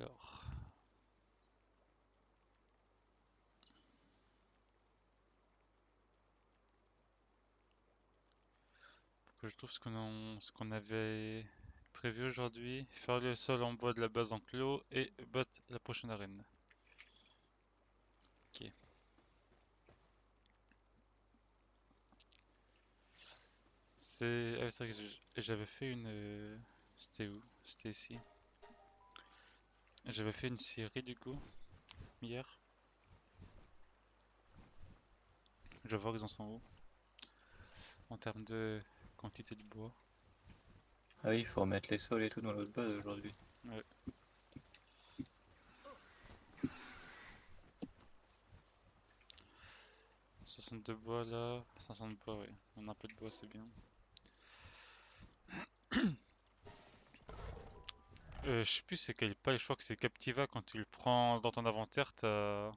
Alors, que je trouve ce qu'on avait prévu aujourd'hui, faire le sol en bois de la base enclos et battre la prochaine arène. Ok. C'est vrai que j'avais fait une. C'était où? C'était ici. J'avais fait une série du coup hier. Je vais voir qu'ils en sont où en termes de quantité de bois. Ah oui, il faut remettre les sols et tout dans l'autre base aujourd'hui. Ouais. 62 bois là, 500 de bois, ouais. On a un peu de bois, c'est bien. Je sais plus c'est quel paille, je crois que c'est Captiva. Quand tu le prends dans ton inventaire, t'as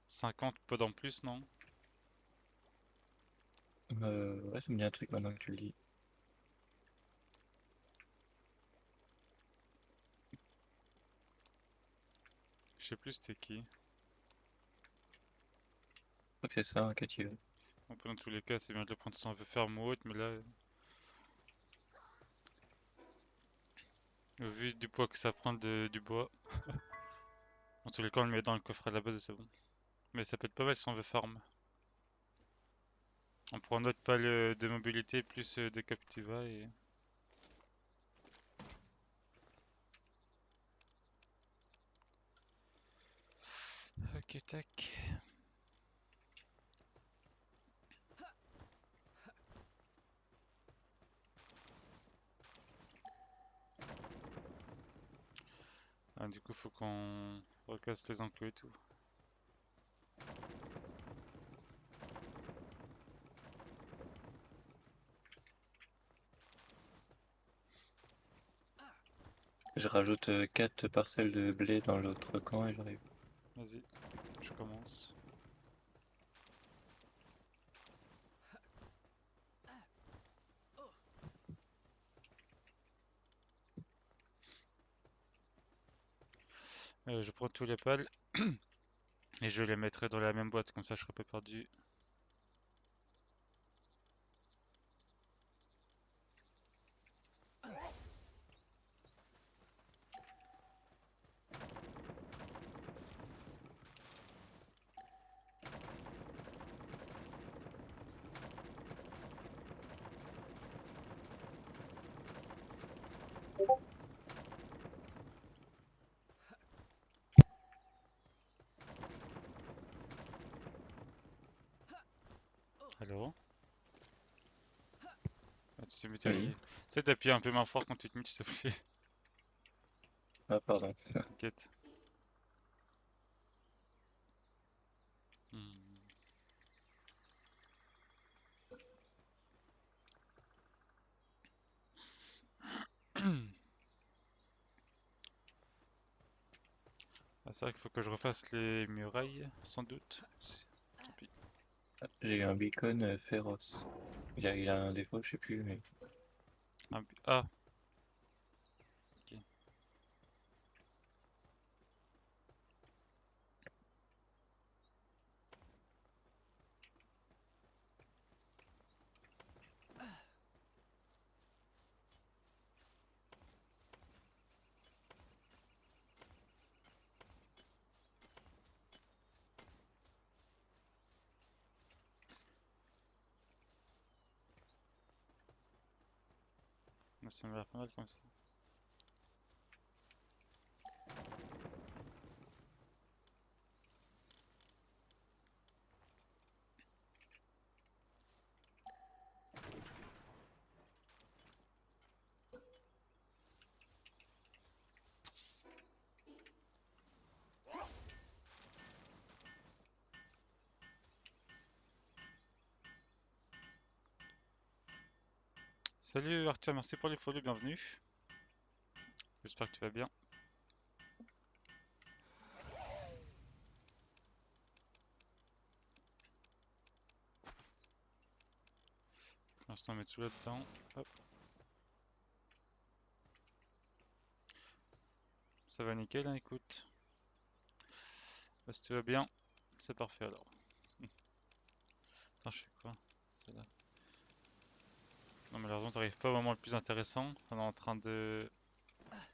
50 pods en plus, non? Ouais, ça me dit un truc maintenant que tu le dis. Je sais plus c'était qui. Je crois que c'est ça, un Cativa. Bon, dans tous les cas, c'est bien de le prendre si on veut faire ou autre, mais là, au vu du poids que ça prend du bois, en tous les cas, on le met dans le coffre à la base et c'est bon. Mais ça peut être pas mal si on veut farm. On prend notre pale de mobilité plus de Captiva et. Ok, tac. Ah, du coup, faut qu'on recasse les enclos et tout. Je rajoute 4 parcelles de blé dans l'autre camp et j'arrive. Vas-y, je commence. Je prends tous les pales et je les mettrai dans la même boîte, comme ça je serai pas perdu. Alors? Ah, tu t'es mis Oui. Tu sais, t'appuies un peu moins fort quand tu te mutes, s'il te plaît. Ah, pardon. T'inquiète. Hmm. Ah, c'est vrai qu'il faut que je refasse les murailles, sans doute. Tant pis. J'ai eu un beacon féroce. Il a un défaut, je sais plus, mais. Ah, ok. Moi, ça me l'air pas mal comme ça. Salut Arthur, merci pour les follow, bienvenue. J'espère que tu vas bien. Pour l'instant, on met tout là-dedans. Hop. Ça va nickel, hein, écoute. Bah, si tu vas bien, c'est parfait alors. Attends, je fais quoi? C'est là. Non, malheureusement, t'arrives pas au moment le plus intéressant. On est en train de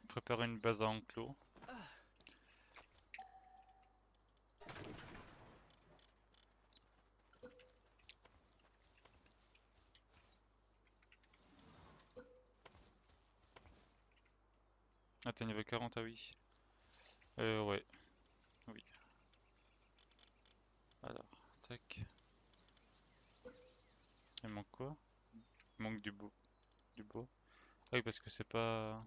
préparer une base à enclos. Ah, t'es niveau 40, ah oui. Ouais, oui. Alors, tac. Il manque quoi? Il manque du beau. Du beau. Ah oui, parce que c'est pas.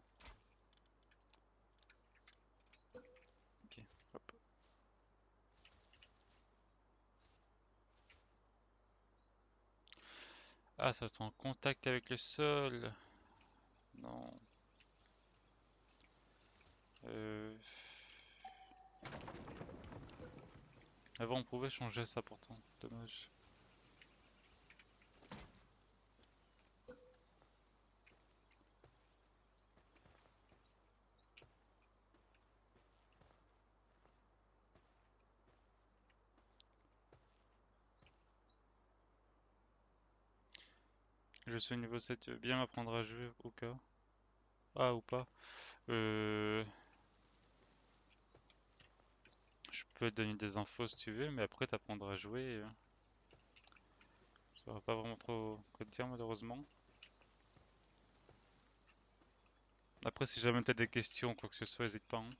Ok, hop. Ah, ça va être en contact avec le sol. Non. Euh... Avant, on pouvait changer ça pourtant. Dommage. Je suis au niveau 7, tu veux bien m'apprendre à jouer au cas? Ah, ou pas? Euh... Je peux te donner des infos si tu veux, mais après t'apprendras à jouer. Je saurais pas vraiment trop quoi te dire malheureusement. Après, si jamais t'as des questions ou quoi que ce soit, n'hésite pas, hein.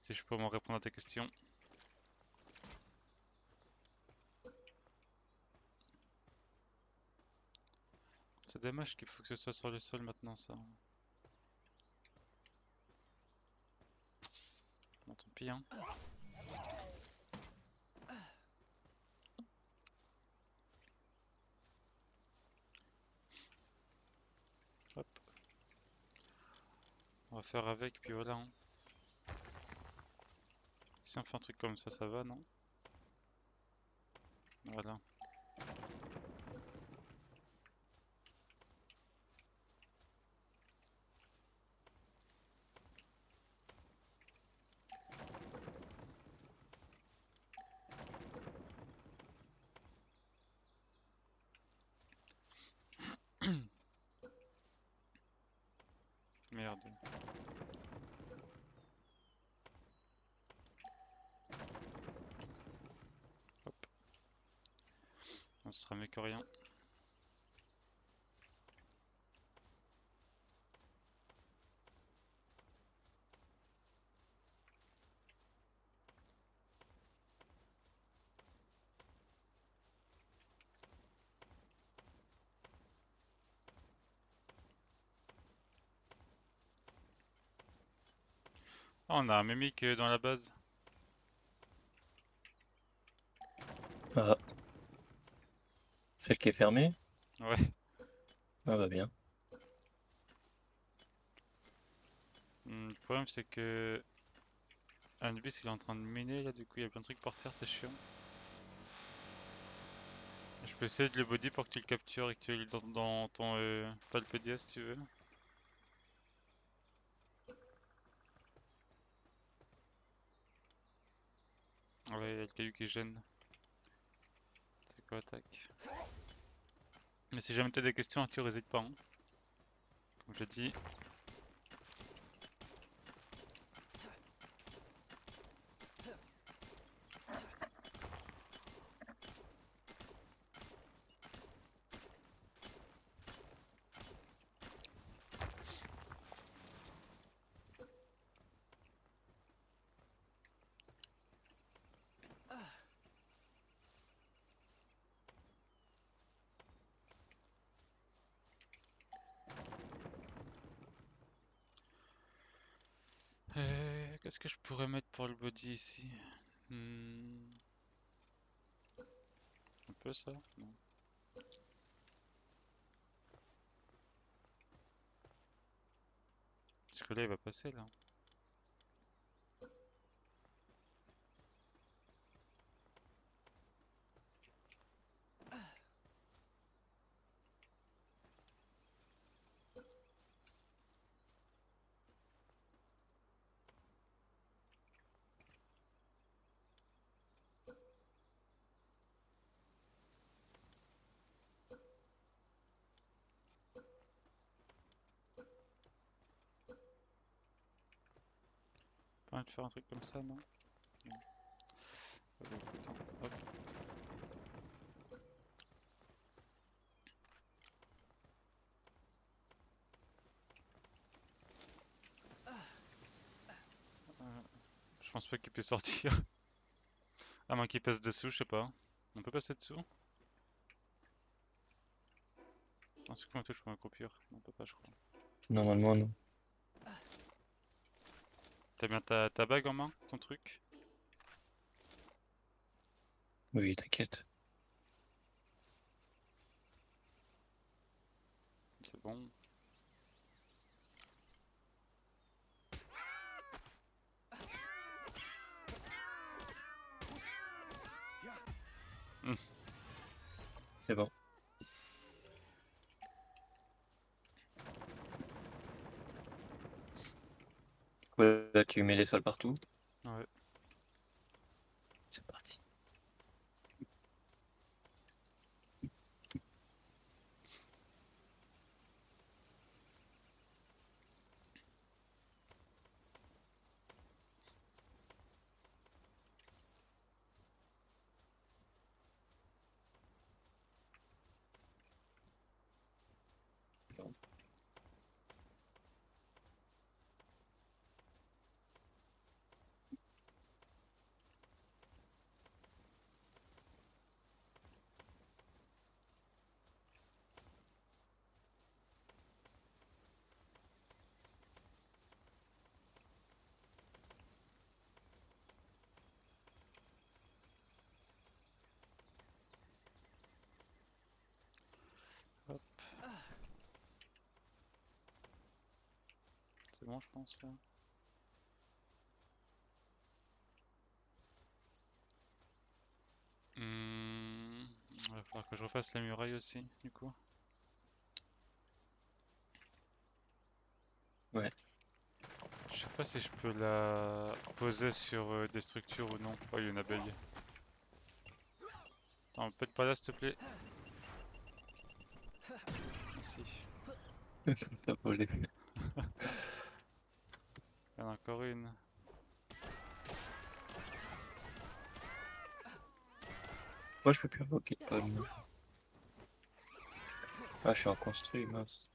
Si je peux m'en répondre à tes questions. C'est dommage qu'il faut que ce soit sur le sol maintenant, ça. Bon, tant pis, hein. Hop, on va faire avec, puis voilà, hein. Si on fait un truc comme ça va, non? Voilà. Merde. Hop, on sera mieux que rien. Ah, on a un mimique dans la base. Ah, celle qui est fermée? Ouais. Ah bah bien. Le problème c'est que Anubis il est en train de miner là, du coup il y a plein de trucs par terre, c'est chiant. Je peux essayer de le body pour que tu le captures et que tu le dans ton Palpedia si tu veux. Ouais, il y a le caillou qui gêne. C'est quoi, attaque? Mais si jamais t'as des questions, tu n'hésites pas, hein. Comme je dis. Qu'est-ce que je pourrais mettre pour le body ici? Un peu ça? Non. Parce que là il va passer là. Pas envie de faire un truc comme ça, non? Non. Ah bah, écoute, hein, hop. Euh, je pense pas qu'il puisse sortir. À moins qu'il passe dessous, je sais pas. On peut passer dessous? Un seul qu'on touche pour un coupure. On peut pas, je crois. Normalement, non. T'as bien ta bague en main? Ton truc? Oui, t'inquiète. C'est bon. Hmm. C'est bon. Ouais, là, tu mets les sols partout. Ouais. C'est parti. Hop. C'est bon, je pense, là. Il va falloir que je refasse la muraille aussi, du coup. Ouais. Je sais pas si je peux la poser sur des structures ou non. Oh, il y a une abeille. Non, peut-être pas là, s'il te plaît. Merci. T'as volé. Il y en a encore une. Moi, je peux plus invoquer de pomme. Ah, je suis en construit, mince.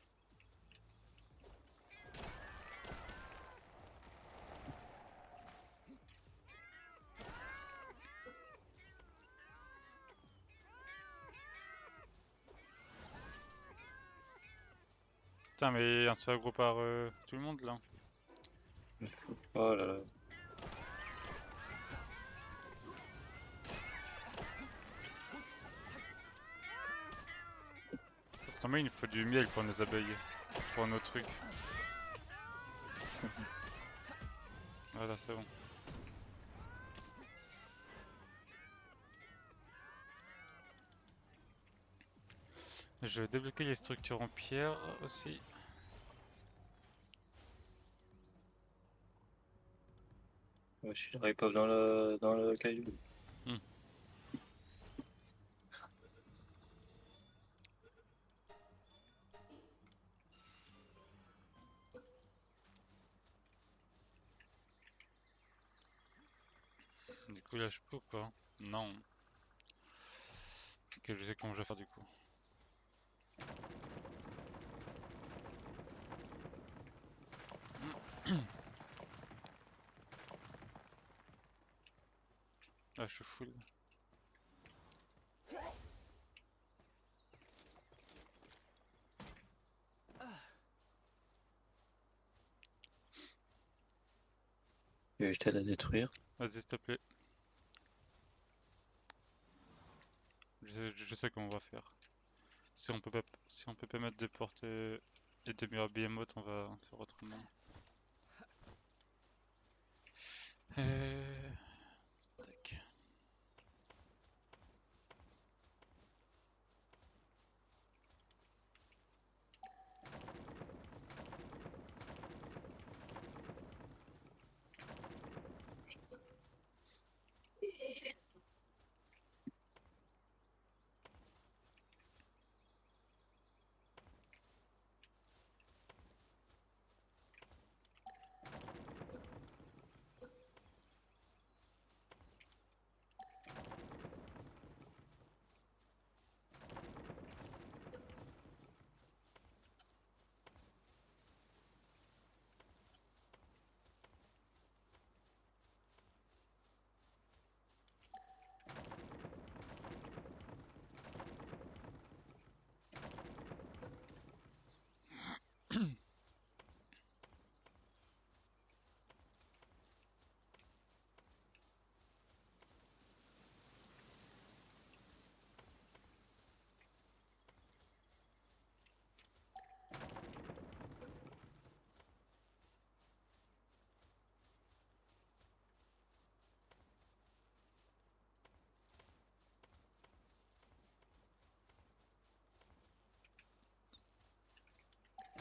Putain, mais on se fait aggro par tout le monde là. Oh là là. C'est tombé, il nous faut du miel pour nos abeilles. Pour nos trucs. Voilà, c'est bon. Je vais débloquer les structures en pierre aussi. Ouais, je suis pas dans le caillou. Hmm. Du coup, là, je peux ou pas? Non. Ok, je sais comment je vais faire du coup. Ah, je suis full. Je t'aide à détruire. Vas-y, s'il te plaît. Je sais comment on va faire. Si on peut pas mettre de portes et de murs behemoth, on va faire autrement. Euh... Tac.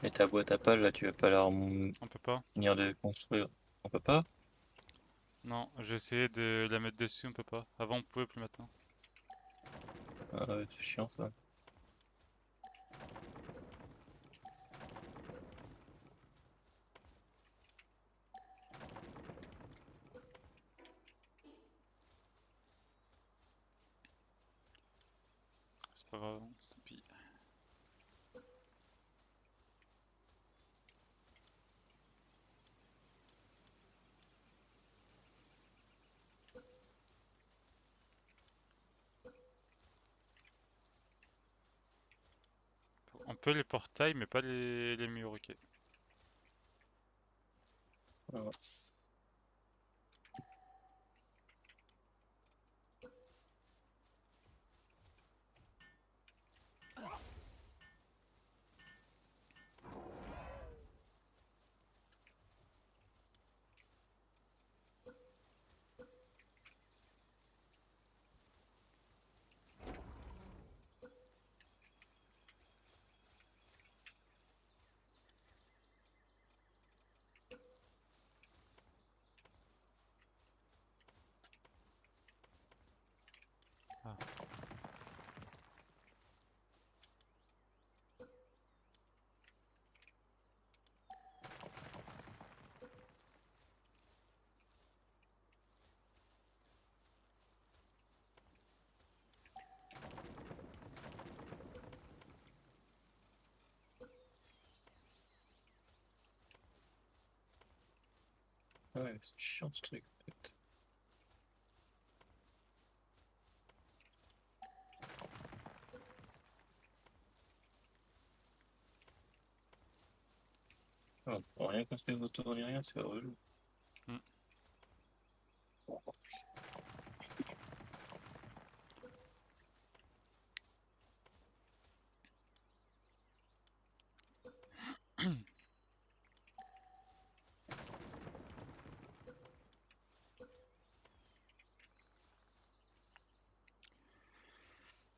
Et ta boîte à pales, là, tu vas pas la On peut pas? finir de construire. On peut pas? Non, j'ai essayé de la mettre dessus, on peut pas. Avant on pouvait, plus maintenant. Ah ouais, c'est chiant ça. C'est pas grave, tant pis. On peut les portails, mais pas les murs, ok. Ah, Ah. ouais, c'est chiant ce truc en fait. Ah, on peut rien construire autour ni rien, c'est relou. Hmm.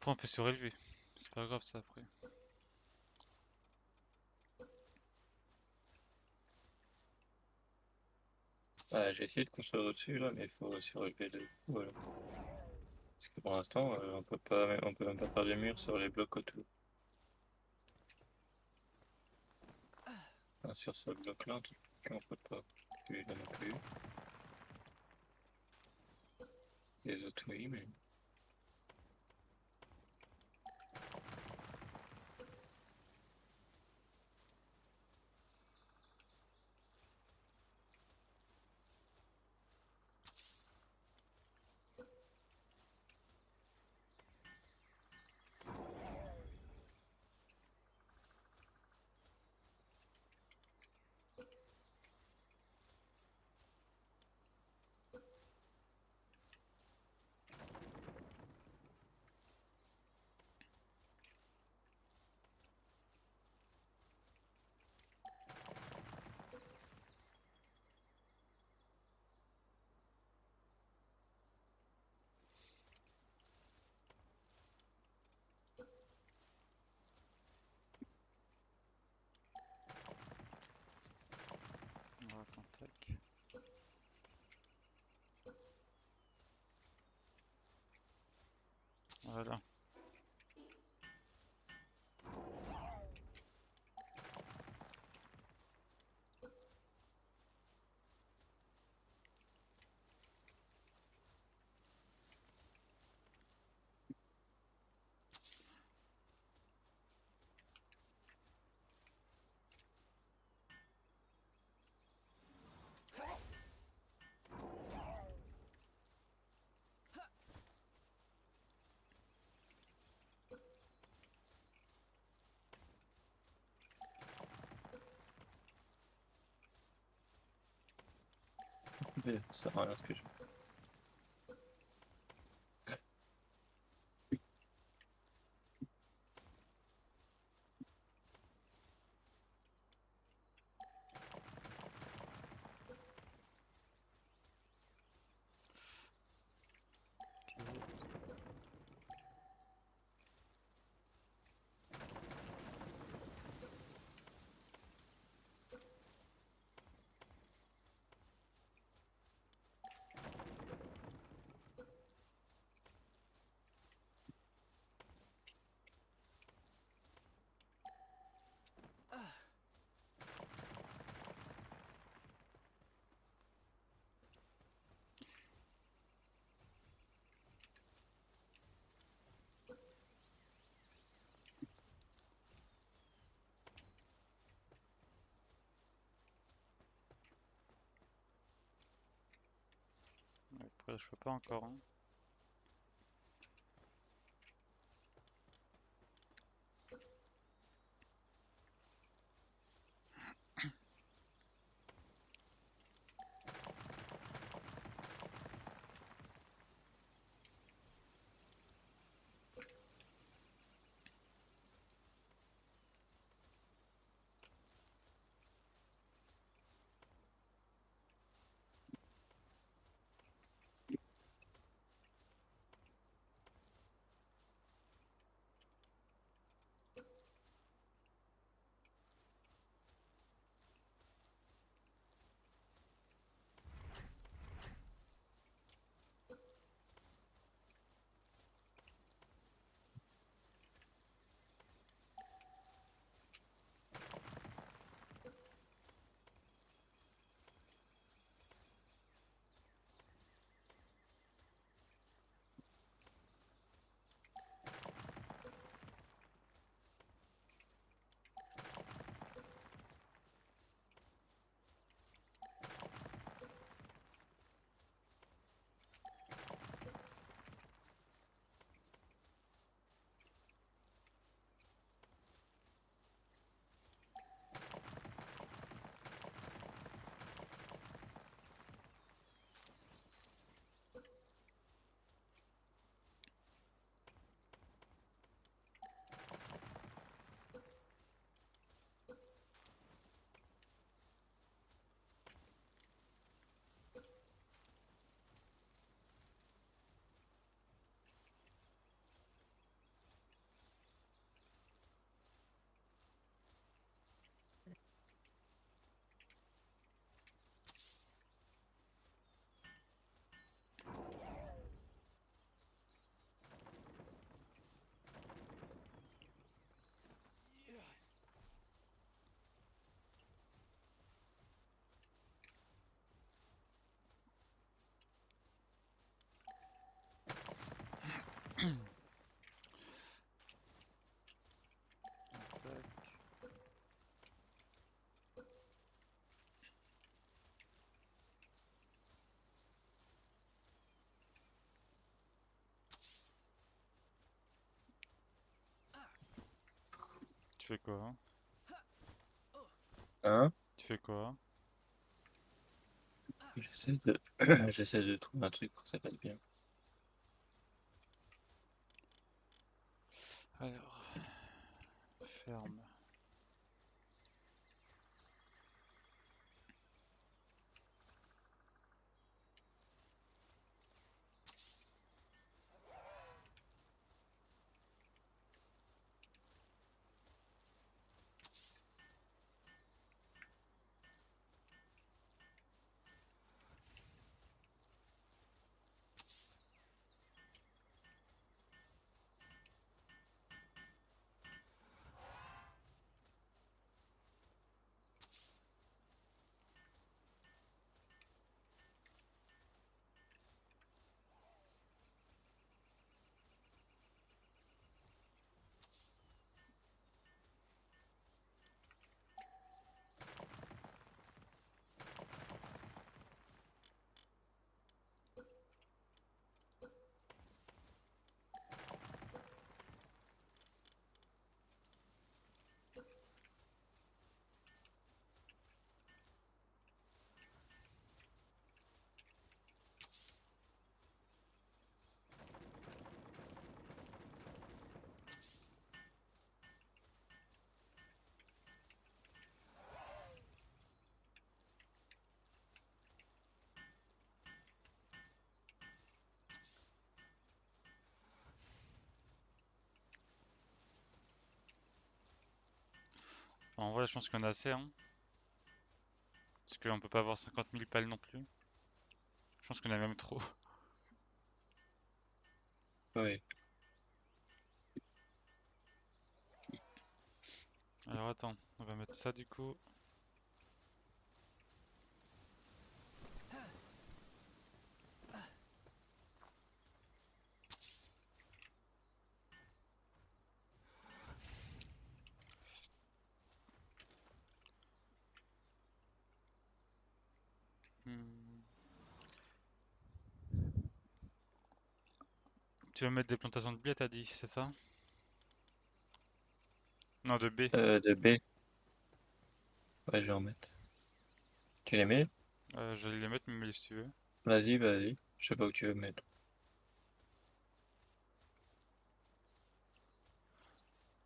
Après on peut surélever. C'est pas grave ça après. Ah, j'ai essayé de construire au-dessus là, mais il faut aussi relever de voilà. Parce que pour l'instant, on peut même pas faire des murs sur les blocs autour. Enfin, sur ce bloc-là, en tout cas, on peut pas. Celui-là non plus. Les autres, oui, mais. Alors, attends, tac. Voilà. Mais ça sert à rien ce que je Je peux pas encore. Hein. Tac. Tu fais quoi? Hein. Hein? Tu fais quoi? J'essaie de... J'essaie de trouver un truc pour que ça passe bien. Alors, ferme. En vrai, je pense qu'on a assez, hein. Parce qu'on peut pas avoir 50 000 pales non plus. Je pense qu'on a même trop. Ouais. Alors attends, on va mettre ça du coup. Hmm. Tu vas mettre des plantations de blé, t'as dit, c'est ça? Non, de B. De B. Ouais, je vais en mettre. Tu les mets? Je vais les mettre, mais si tu veux. Vas-y, vas-y. Je sais pas où tu veux mettre.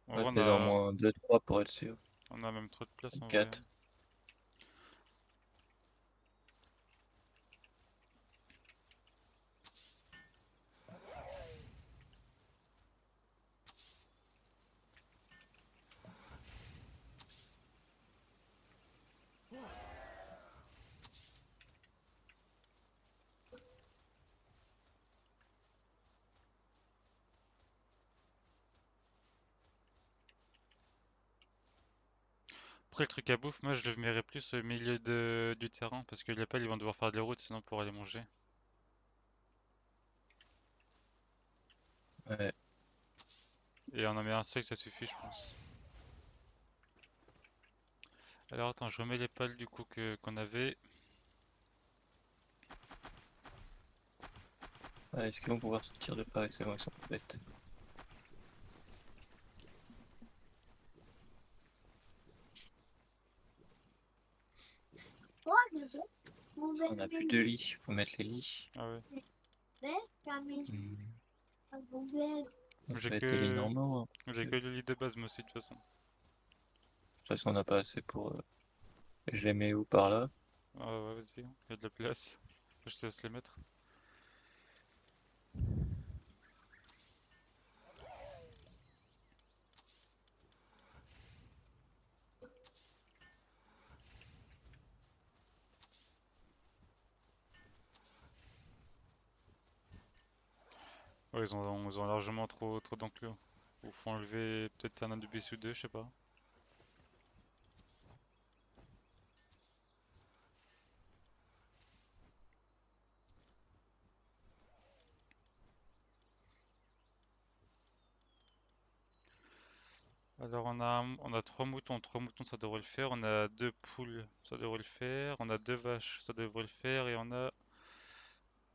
En vrai, Mets-en au moins 2-3 pour être sûr. on a même trop de place en vrai. 4. Après, le truc à bouffe, moi je le verrais plus au milieu du terrain parce que les pelles ils vont devoir faire des routes sinon pour aller manger. Ouais. Et on en met un seul, ça suffit, je pense. Alors attends, je remets les pales du coup qu'on avait. Ah, est-ce qu'ils vont pouvoir sortir de Paris? C'est bon, ils sont bêtes. On a plus de lits. Faut mettre les lits. Ah ouais. Hmm. Ça J'ai va être des lits que normaux, hein. j'ai que le lit de base moi aussi de toute façon. De toute façon, on n'a pas assez pour. Je les mets où par là? Ah ouais, vas-y, il y a de la place. Je te laisse les mettre. Ouais, ils ont largement trop d'enclos. Ou faut enlever peut-être un Anubis ou deux, je sais pas. Alors on a trois moutons ça devrait le faire, on a deux poules, ça devrait le faire, on a deux vaches, ça devrait le faire, et on a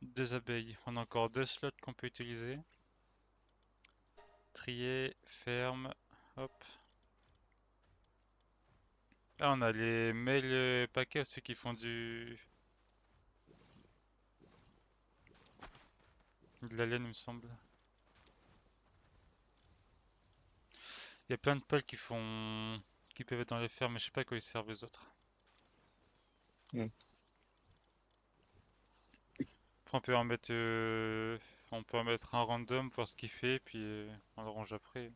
deux abeilles. On a encore deux slots qu'on peut utiliser. Trier, ferme, hop. Ah, on a les mails paquets aussi qui font de la laine, il me semble. Il y a plein de pelles qui peuvent être dans les fermes, mais je sais pas à quoi ils servent les autres. Hmm. Après, on peut en mettre un random, voir ce qu'il fait, puis on le range après.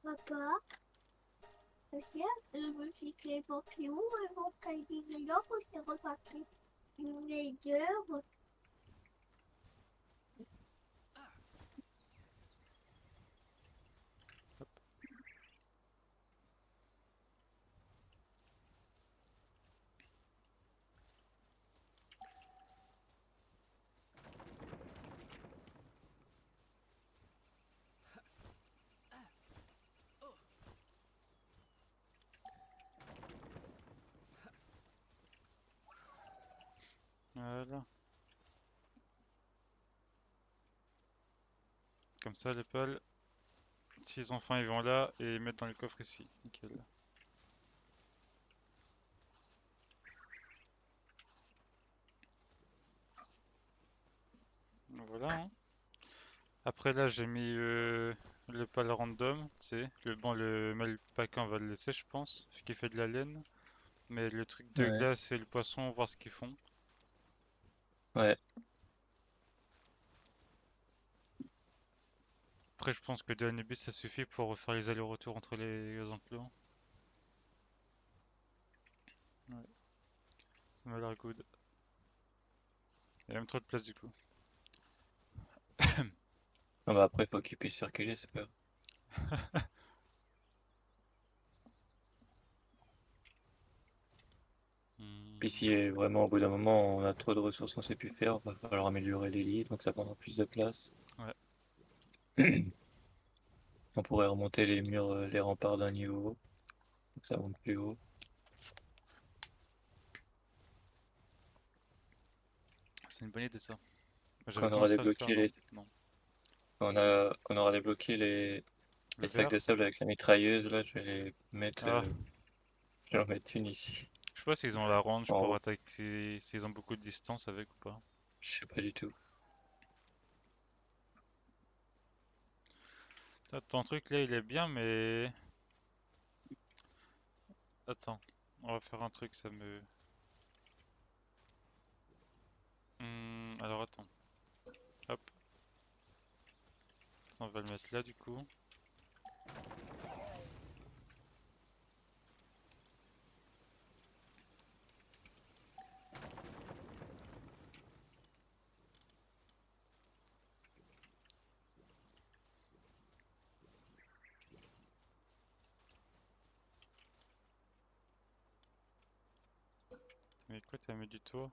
Papa, je me suis créé pour Cléo et mon cahier des gens pour s'est reparti. Les deux, Voilà. Comme ça, les pelles, s'ils ont faim, ils vont là et ils mettent dans le coffre ici. Nickel. Voilà, hein. Après là, j'ai mis le pal random, tu sais. Le mail paquet, on va le laisser, je pense, vu qu'il fait de la laine. Mais le truc de Ouais. glace et le poisson, voir ce qu'ils font. Ouais. Après, je pense que de Anubis, ça suffit pour refaire les allers-retours entre les enclos. Ouais, ça m'a l'air good. Il y a même trop de place du coup. Ah bah après, faut qu'ils puissent circuler, c'est pas grave. Hmm. Puis si vraiment au bout d'un moment on a trop de ressources qu'on sait plus faire, va falloir améliorer les lits, donc ça prendra plus de place. Ouais. On pourrait remonter les murs, les remparts d'un niveau, donc ça monte plus haut. C'est une bonne idée ça. J'avais Quand on aura commencé à le faire, débloqué non? les, Non. quand on aura débloqué Le les sacs verre? de sable avec la mitrailleuse, là, je vais les mettre, Ah, je vais en mettre une ici. je sais pas s'ils ont la range En pour haut, attaquer, s'ils ont beaucoup de distance avec ou pas. je sais pas du tout. Ton truc là il est bien, mais. Attends, on va faire un truc, ça me. Alors attends. Hop, ça on va le mettre là du coup. Mais quoi, t'as mis du toit?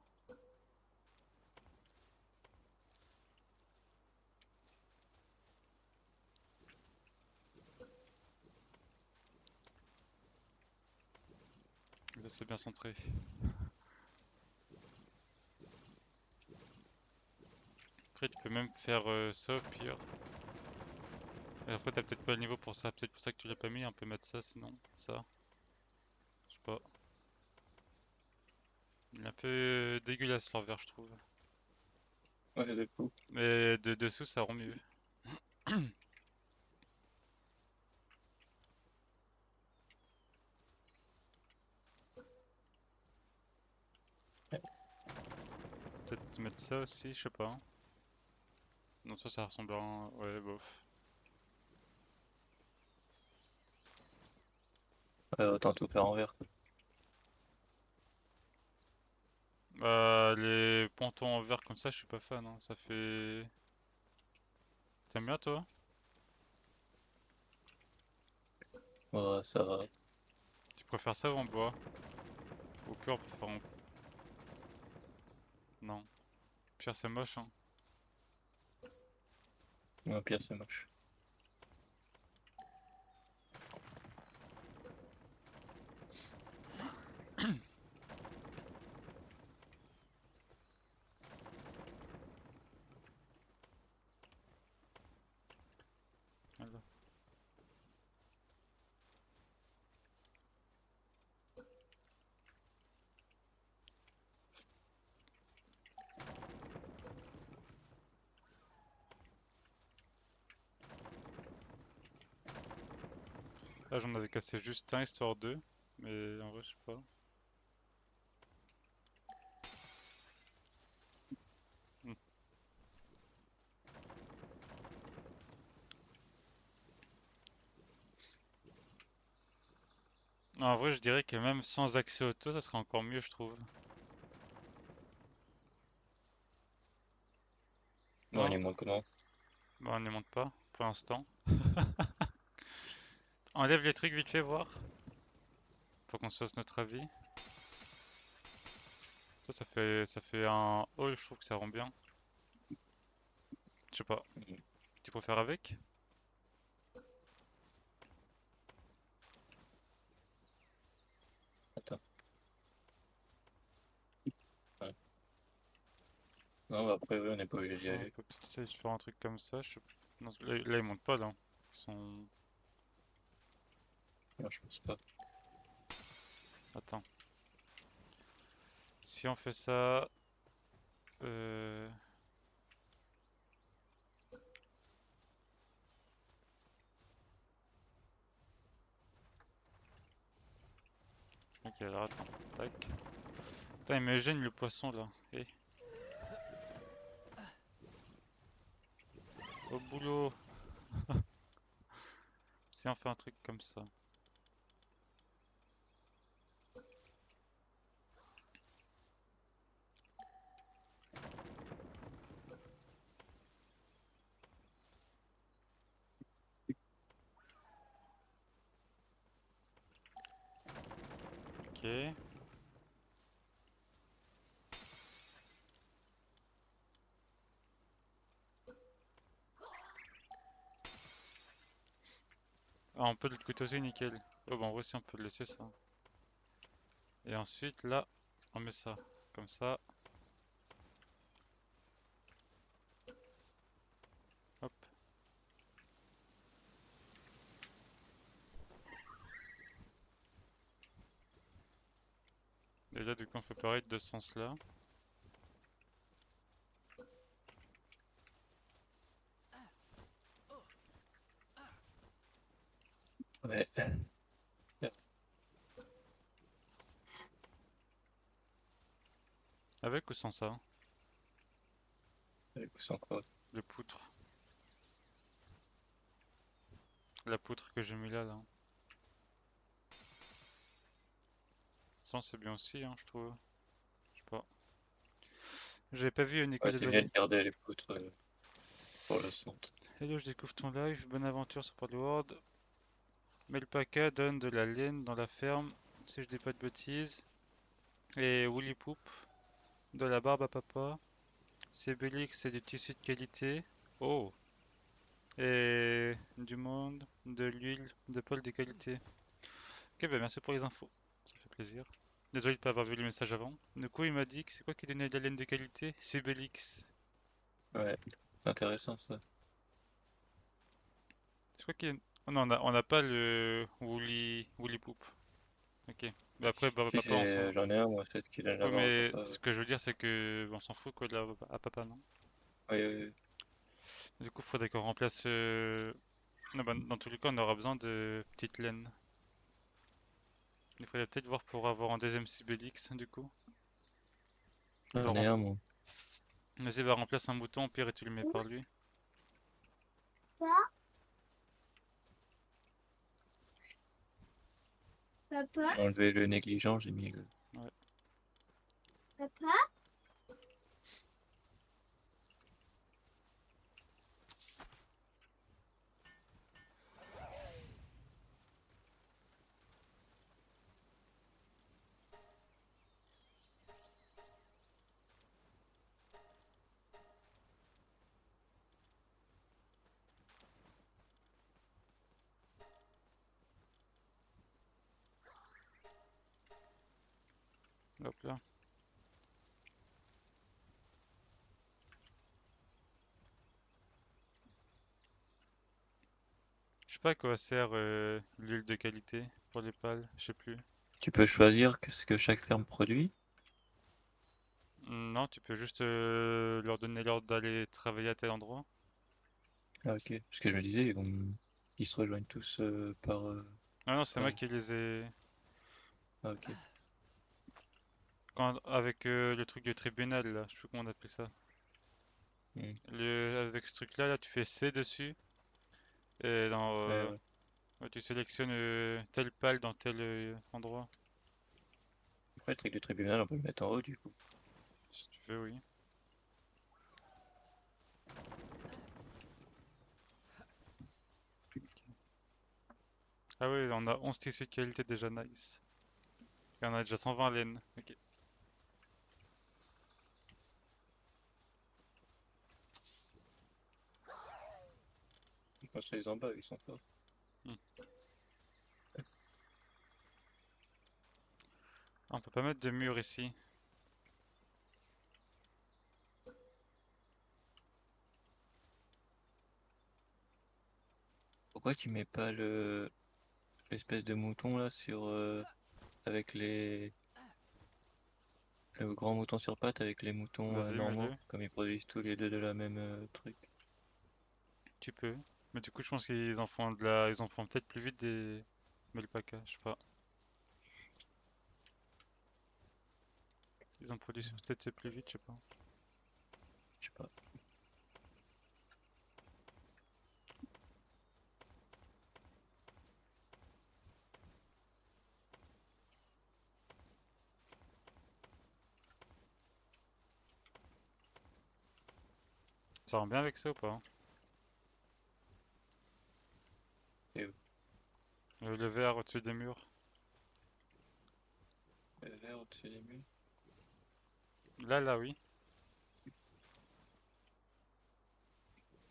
Là c'est bien centré. Après tu peux même faire ça au pire. Et après t'as peut-être pas le niveau pour ça, peut-être pour ça que tu l'as pas mis, on peut mettre ça sinon, ça. Je sais pas. Il est un peu dégueulasse leur verre je trouve. Ouais, du coup. Mais de dessous ça rend mieux. Peut-être mettre ça aussi, je sais pas. Non ça ressemble à un. Ouais bof. Autant tout faire en vert, quoi. Bah les pontons en verre comme ça je suis pas fan hein. Ça fait. T'aimes bien toi? Ouais, ça va. Tu préfères ça ou en bois? Au pire on peut faire en. Non. Pire c'est moche hein. Mais au pire, c'est moche. Voilà. Là j'en avais cassé juste un histoire d'eux. Mais en vrai je sais pas. Hmm. Non, en vrai je dirais que même sans accès auto ça serait encore mieux je trouve. Bon, on Non? y monte comment? Bah on ne les monte pas pour l'instant. Enlève les trucs vite fait voir. Faut qu'on se fasse notre avis. Ça fait un hall, je trouve que ça rend bien. Je sais pas. Tu préfères avec? Attends. Ouais. Non, bah après, oui, on n'est pas obligé d'y Oh, on aller. peut peut-être essayer de faire un truc comme ça. Non, là, ils montent pas là. Ils sont. Non, je pense pas. Attends. Si on fait ça. Euh... Ok, alors attends. Tac. Putain, il me gêne le poisson là. Eh, au boulot. Si on fait un truc comme ça. Ok. Ah, on peut de l'autre côté aussi, nickel. Oh, bah en vrai, si on peut le laisser ça. Et ensuite, là, on met ça. Comme ça. Hop. Et là, du coup, on fait pareil de ce sens-là. Ouais. Avec ou sans ça? Du coup, c'est encore. Le poutre. La poutre que j'ai mis là, là. Sans, c'est bien aussi, hein, je trouve. Je sais pas. J'avais pas vu, Nico, Ouais, c'est bien désolé. de garder les poutres pour le centre. Hello, je découvre ton live. Bonne aventure sur World. Melpaka donne de la laine dans la ferme, si je dis pas de bêtises. Et Woolly Poop, de la barbe à papa. Sébélix, c'est du tissu de qualité. Oh! Et du monde, de l'huile, de poils de qualité. Ok, bah merci pour les infos. Ça fait plaisir. Désolé de pas avoir vu le message avant. Du coup, il m'a dit que c'est quoi qui donnait de la laine de qualité? Sébélix. Ouais, c'est intéressant ça. C'est quoi qui est... Oh non, on n'a pas le Woolly Poop. Ok. Bah après, barbe à Si, papa, on s'en... j'en ai un, moi, c'est ce qu'il a Ouais, là-bas, mais papa. ce que je veux dire, c'est que on s'en fout quoi de la à papa, non? Oui, oui, oui. Du coup, faudrait qu'on remplace. Non, bah, dans tous les cas, on aura besoin de petites laines. Il faudrait peut-être voir pour avoir un deuxième Sibélix, du coup. Va J'en ai rem- un, moi. Vas-y, va remplacer un mouton, au pire, et tu le mets par lui. Papa, papa, Enlever le négligent, j'ai mis le. Ouais. papa, Hop là. Je sais pas à quoi sert l'huile de qualité pour les pales, je sais plus. Tu peux choisir ce que chaque ferme produit. Non, tu peux juste leur donner l'ordre d'aller travailler à tel endroit. Ah, ok. Parce que je me disais, ils se rejoignent tous par. Ah non, c'est moi Ouais. qui les ai. Ah, ok. Avec le truc du tribunal, là, je sais plus comment on appelle ça. Hmm. Avec ce truc-là, là, tu fais C dessus. Et Ouais, ouais. ouais, tu sélectionnes telle pale dans tel endroit. Après, le truc du tribunal, on peut le mettre en haut, du coup. Si tu veux, oui. Ah oui, on a 11 tissus de qualité déjà, nice. Et on a déjà 120 laines. Ok. Ils construisent en bas, ils sont forts. Hmm. Ah, on peut pas mettre de mur ici. Pourquoi tu mets pas l'espèce de mouton là sur avec le grand mouton sur pattes avec les moutons Vas-y, normaux, mets-le. comme ils produisent tous les deux de la même truc. Tu peux. Mais du coup, je pense qu'ils en font ils en font peut-être plus vite des Melpaka, je sais pas. Ils en produisent peut-être plus vite, je sais pas. Je sais pas. Ça rend bien avec ça ou pas? Et Le verre au-dessus des murs. le vert au-dessus des murs. Là, oui.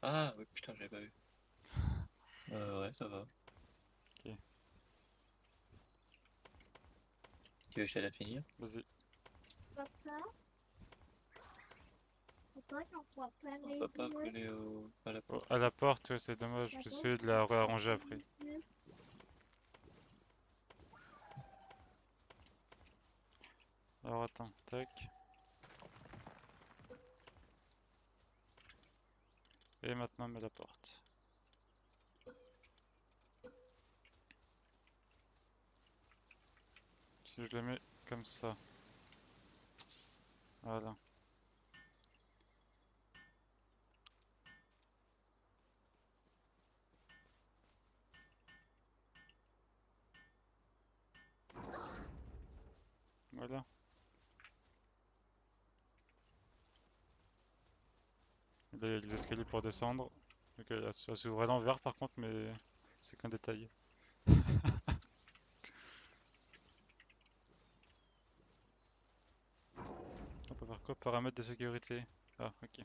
Ah oui, putain, j'avais pas vu. Ouais, ça va. Tu veux que je t'aide à finir? Vas-y. Papa, pourquoi on voit pas On les peut pas yeux? coller à la Oh, porte. à la porte, ouais, c'est dommage. Papa, J'essaie de la réarranger après. les yeux. Alors attends, tac. Et maintenant, mets la porte. Si je le mets comme ça. Voilà. Voilà. Et là, il y a les escaliers pour descendre. Donc, elle s'ouvre à l'envers par contre, mais c'est qu'un détail. On peut faire quoi? Paramètres de sécurité. Ah, ok.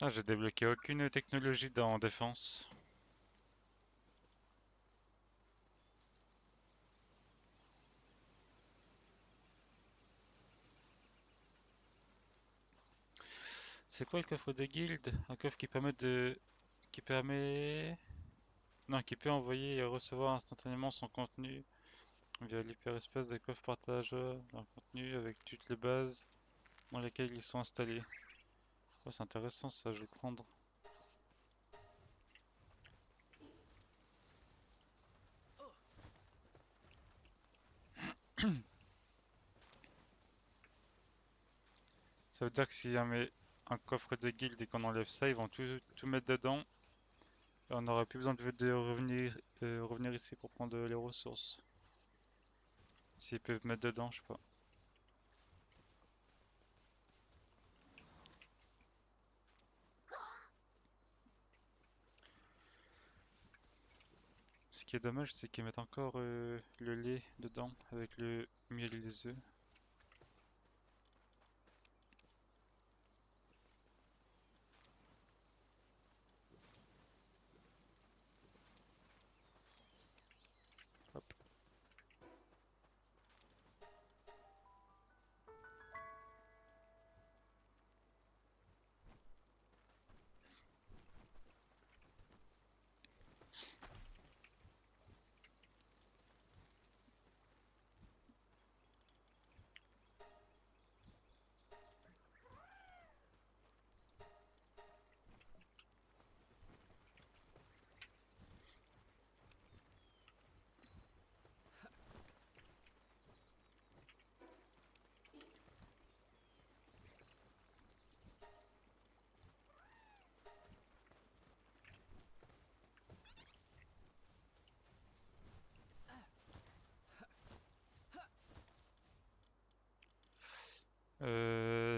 Ah, j'ai débloqué aucune technologie dans défense. C'est quoi le coffre de guilde? Un coffre qui permet de... qui permet... Non, qui peut envoyer et recevoir instantanément son contenu via l'hyperespace des coffres partageurs, leur contenu avec toutes les bases dans lesquelles ils sont installés. Oh, c'est intéressant ça, je vais le prendre. Ça veut dire que si on met un coffre de guilde et qu'on enlève ça, ils vont tout mettre dedans. Et on n'aura plus besoin de revenir ici pour prendre les ressources. S'ils peuvent mettre dedans, je sais pas. Ce qui est dommage, c'est qu'ils mettent encore le lait dedans avec le miel et les œufs. Hop.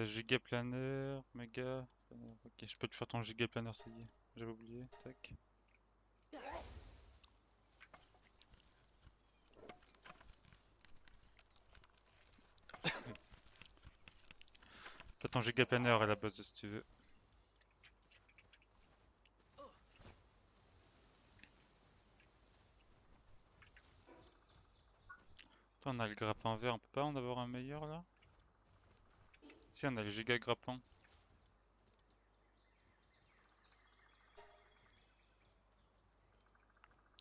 Giga planner, méga. Ok, je peux te faire ton giga planner, ça y est. J'avais oublié. Tac. T'as ton giga planner à la base si tu veux. Attends, on a le grappin vert, on peut pas en avoir un meilleur là? Si, on a le giga grappin.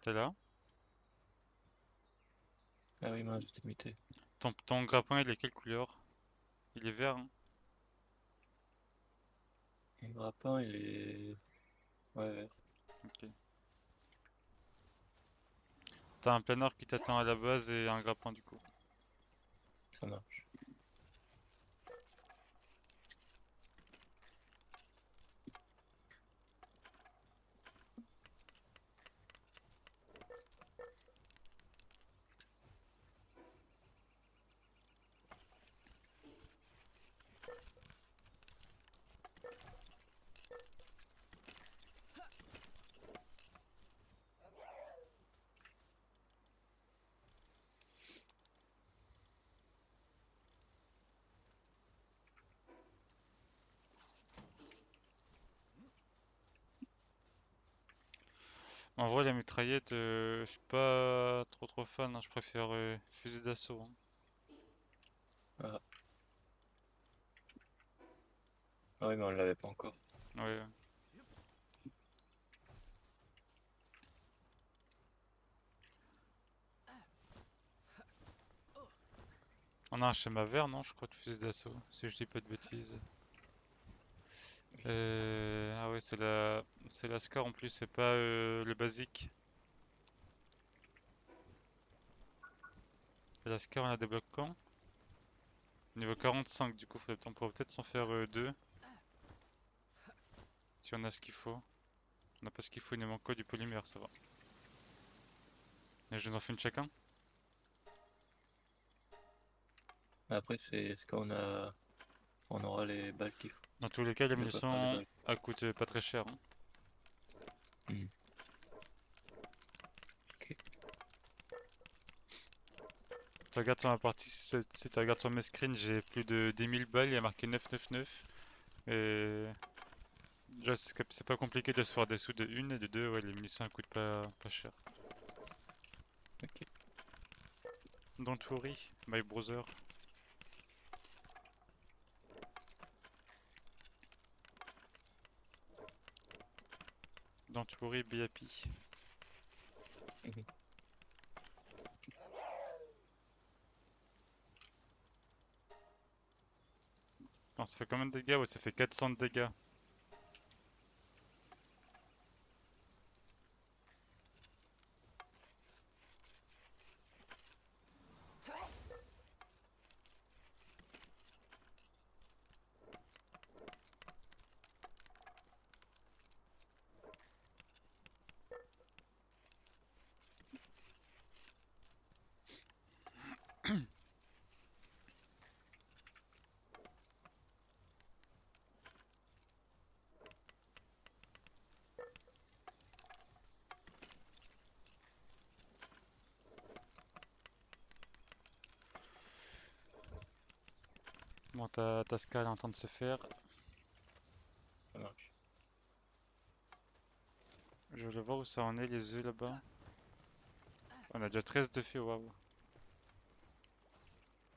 T'es là? Ah oui, mince, je t'ai muté. Ton grappin, il est quelle couleur? Il est vert, hein? Le grappin, il est... Ouais, vert. Ok. T'as un planner qui t'attend à la base et un grappin du coup. Ça marche. En vrai, la mitraillette, je suis pas trop fan, hein. Je préfère fusil d'assaut, hein. Ah. Ah oui, mais on l'avait pas encore. Ouais. On a un schéma vert, non? Je crois de fusil d'assaut, si je dis pas de bêtises. Ah ouais, c'est la SCAR en plus, c'est pas le basique. Et la SCAR, on a des blocs quand? Niveau 45, du coup, on pourrait peut-être s'en faire deux, si on a ce qu'il faut. On n'a pas ce qu'il faut, il nous manque quoi? Du polymère, ça va. Et je nous en fais une chacun? Après, c'est est-ce qu'on a on aura les balles qu'il faut. Dans tous les cas, les De quoi faire des munitions, balles. elles coûtent pas très cher, hein. Hmm. Ok. Tu regardes sur ma partie, si tu regardes sur mes screens, j'ai plus de 10 000 balles, il y a marqué 999. Et déjà, c'est pas compliqué de se faire des sous de une et de deux, ouais, les munitions elles coûtent pas cher. Ok. Don't worry, my brother. Don't worry, be happy. Mhm. Non, ça fait combien de dégâts? Ouais, ça fait 400 de dégâts. Bon, ta scale est en train de se faire. Ça marche. Je vais voir où ça en est, les œufs là-bas. On a déjà 13 de fait, waouh.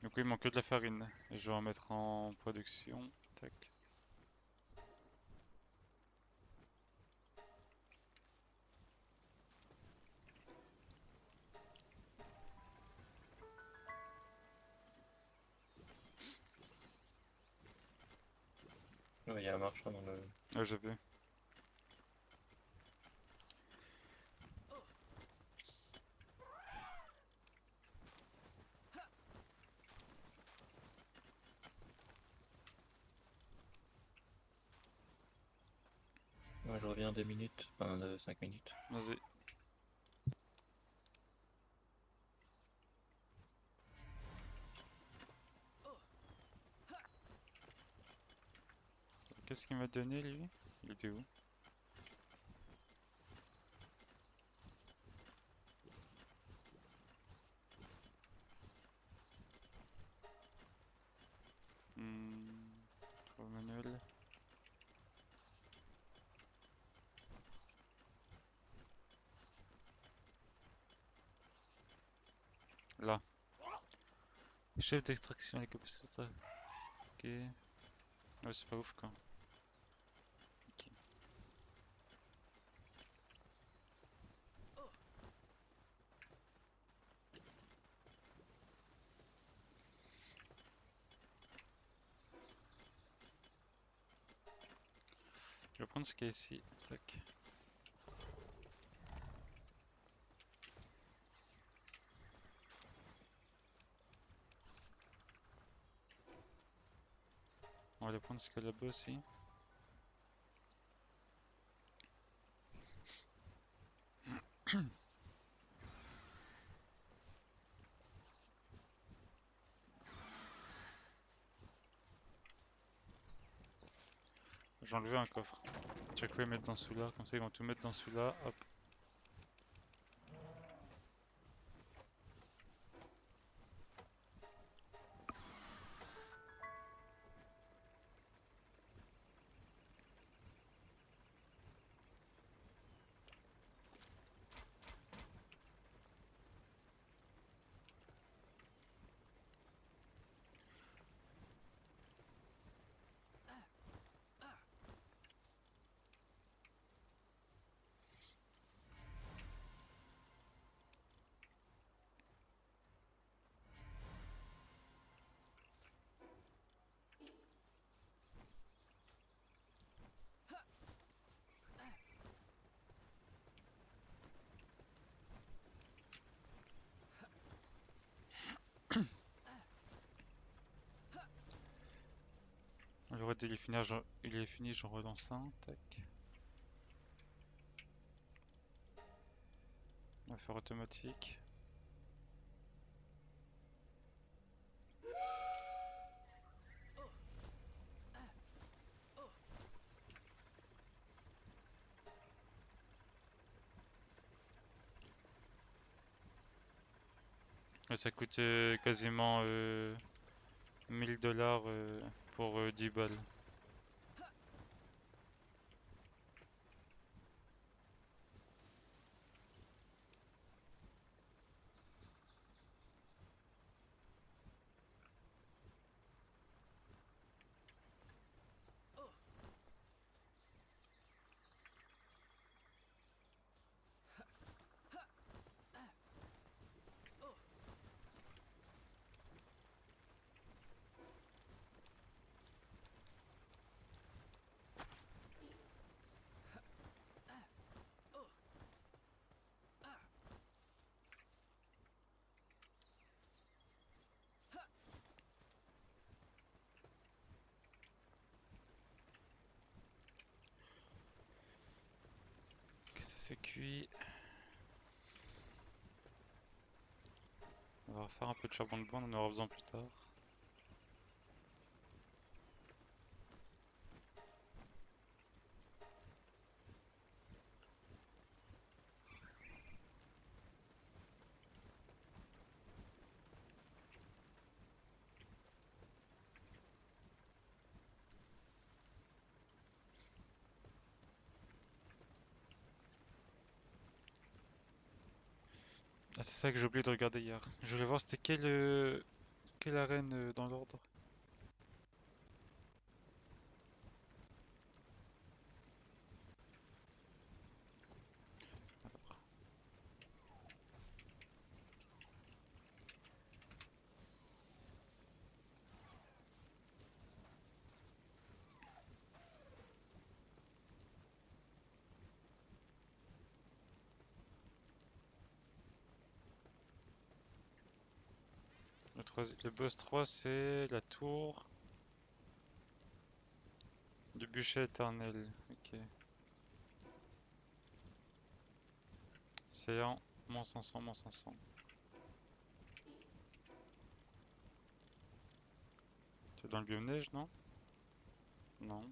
Du coup, il manque que de la farine. Et je vais en mettre en production. Tac. Ouais, il y a un marchand dans le. Ouais, j'ai vu. Ouais, je reviens 2 minutes, enfin 5 minutes. Vas-y. Qu'est-ce qu'il m'a donné, lui? Il était où? Trop manuel. Là. Chef d'extraction hélicoptère. Ok. Ouais, c'est pas ouf quoi. Ok. Je vais prendre ce qu'il y a ici. Tac. On va aller prendre ce qu'il y a là-bas aussi. J'ai enlevé un coffre. Chaque fois ils mettent dans celui-là, comme ça ils vont tout mettre dans celui-là. Hop. mode il est fini, j'en relance un, tac. On va faire automatique. Et ça coûte quasiment 1000 $ pour 10 balles. Ok, ça c'est cuit. On va refaire un peu de charbon de bois, on en aura besoin plus tard. Ah, c'est ça que j'ai oublié de regarder hier. Je voulais voir c'était quelle arène dans l'ordre. Le boss 3 c'est la tour du bûcher éternel. Ok. C'est en moins 500, moins 500. C'est dans le biome neige, non? Non.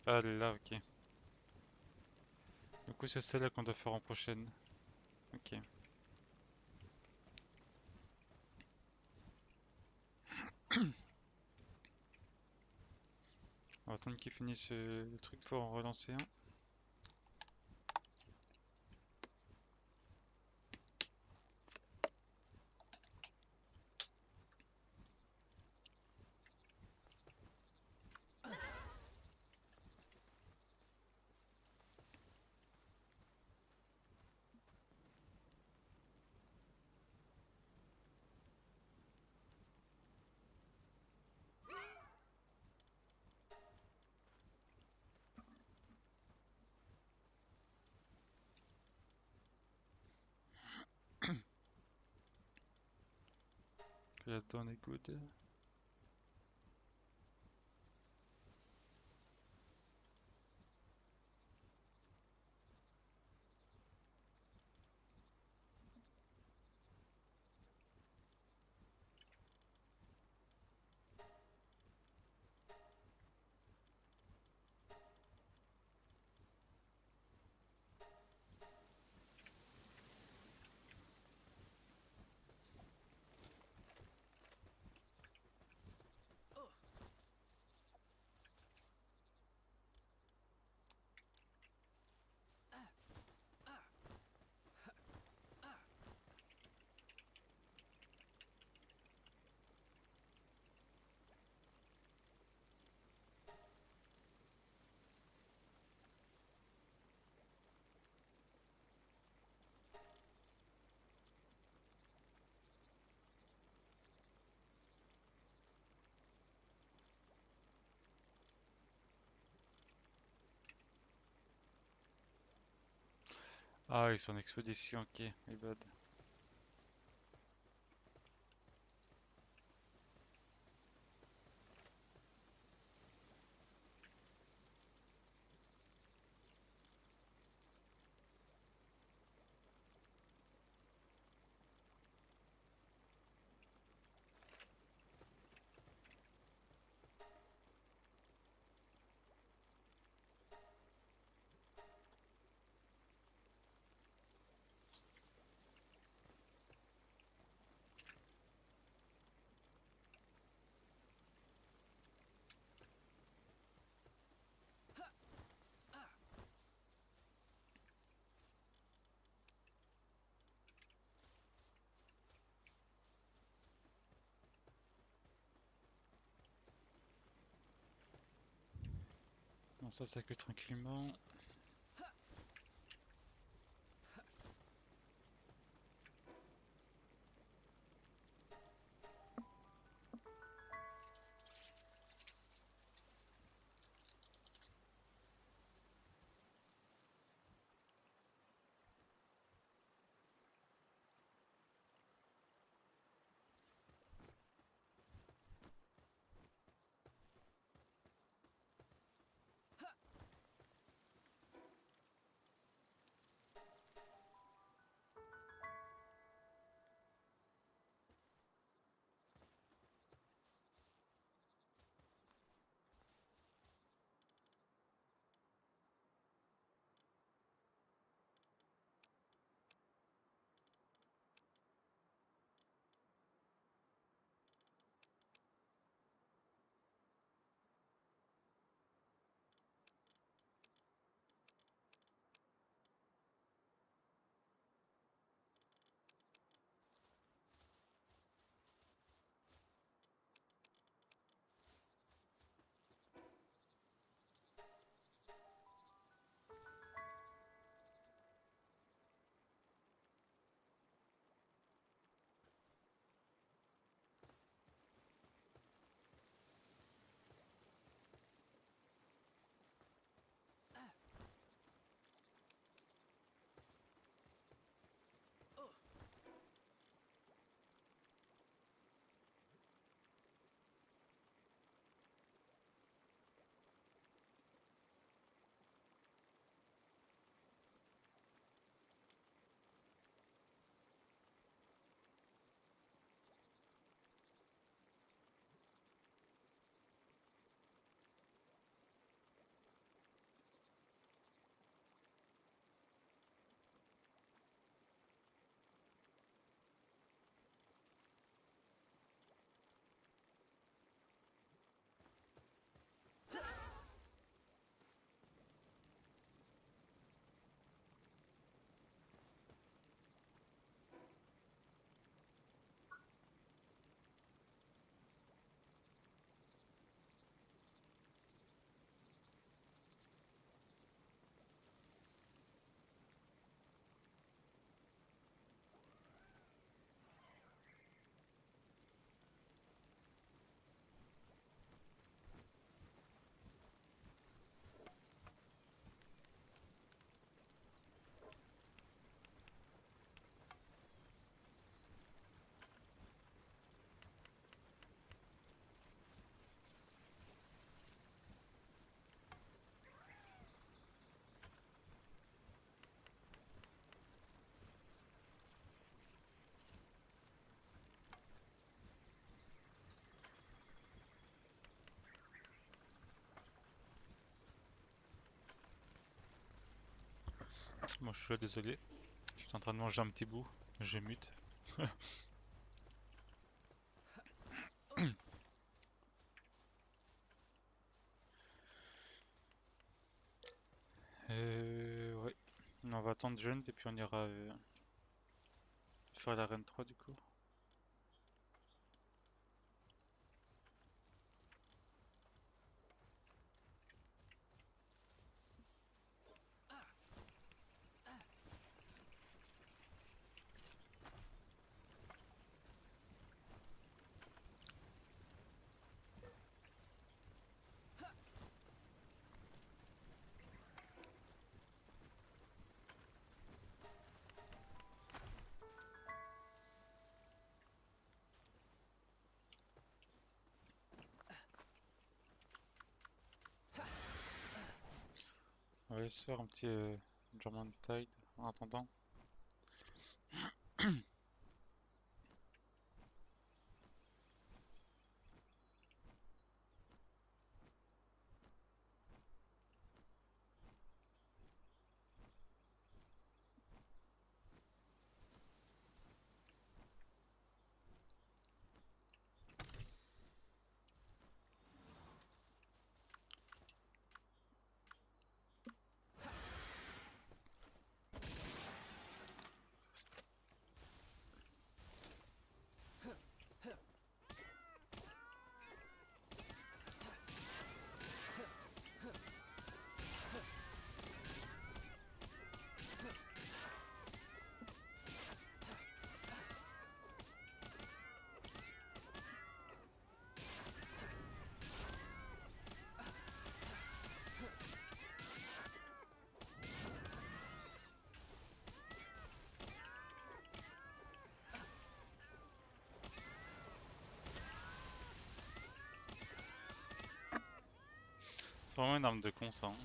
Ah, elle est là, ok. Du coup, c'est celle-là qu'on doit faire en prochaine. Ok. On va attendre qu'il finisse le truc pour en relancer un. Là-dedans, on est good. Ah, ils sont en expédition, ok, my bad. Bon, ça s'accueille tranquillement. Moi je suis là, désolé. Je suis en train de manger un petit bout. Je mute. Ouais. On va attendre Jeune et puis on ira faire l'arène 3 du coup. aller se faire un petit German Tide en attendant. C'est vraiment une arme de con ça, hein.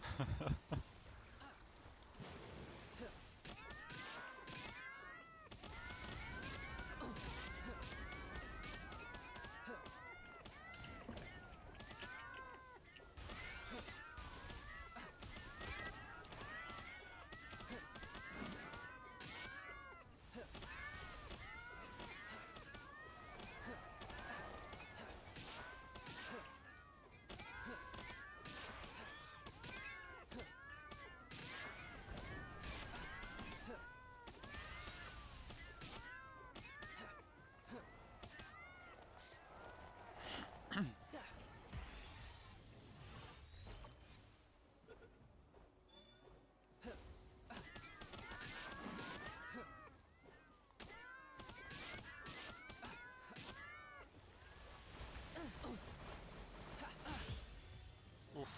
Ouf.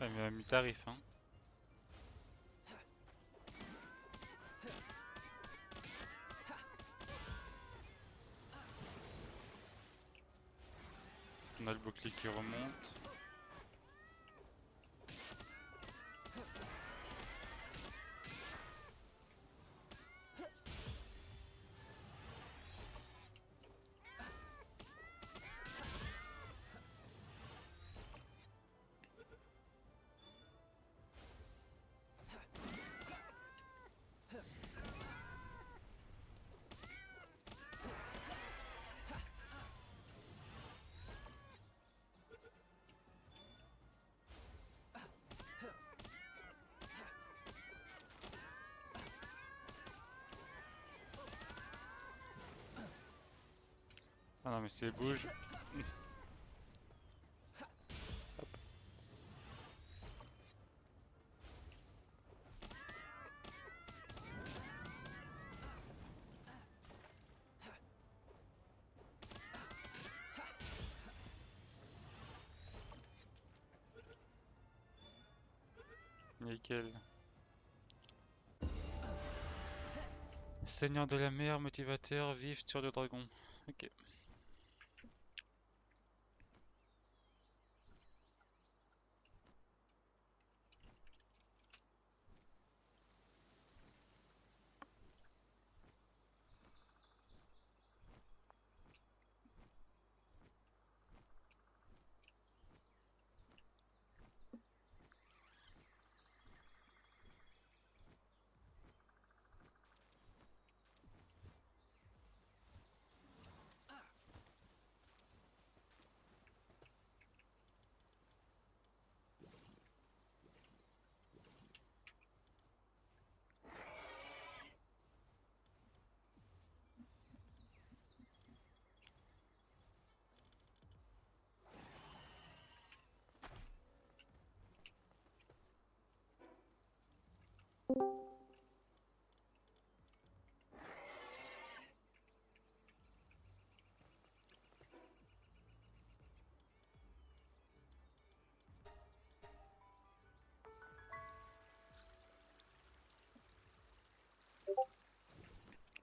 Ah, il m'a mis tarif, hein. On a le bouclier qui remonte. Ah non mais c'est bouge. Nickel. Seigneur de la mer, motivateur, vif, tueur de dragon. Ok.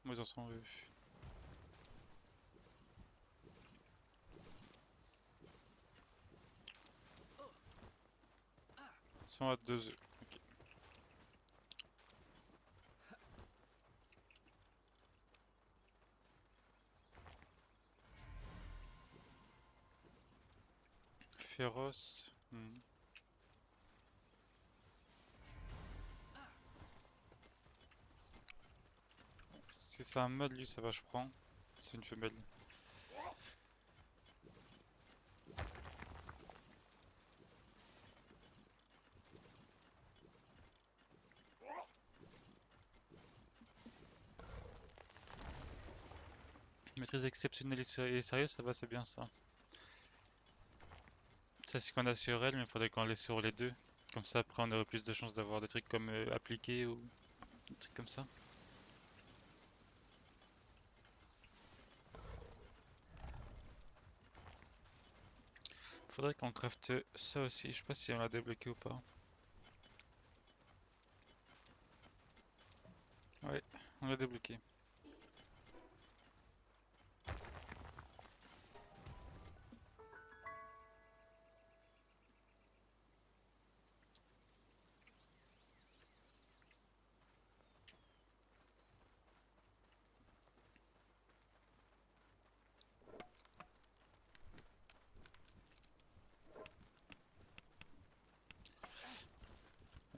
Moi ils en sont vus. Ils sont à 2 œufs. Ok. Féroce. Si c'est un mâle, lui, ça va, je prends. C'est une femelle. Maîtrise exceptionnelle et sérieuse, ça va, c'est bien ça. Ça, c'est qu'on a sur elle, mais il faudrait qu'on l'ait sur les deux. Comme ça, après, on aurait plus de chances d'avoir des trucs comme appliqué ou des trucs comme ça. Faudrait qu'on crafte ça aussi. Je sais pas si on l'a débloqué ou pas. Ouais, on l'a débloqué.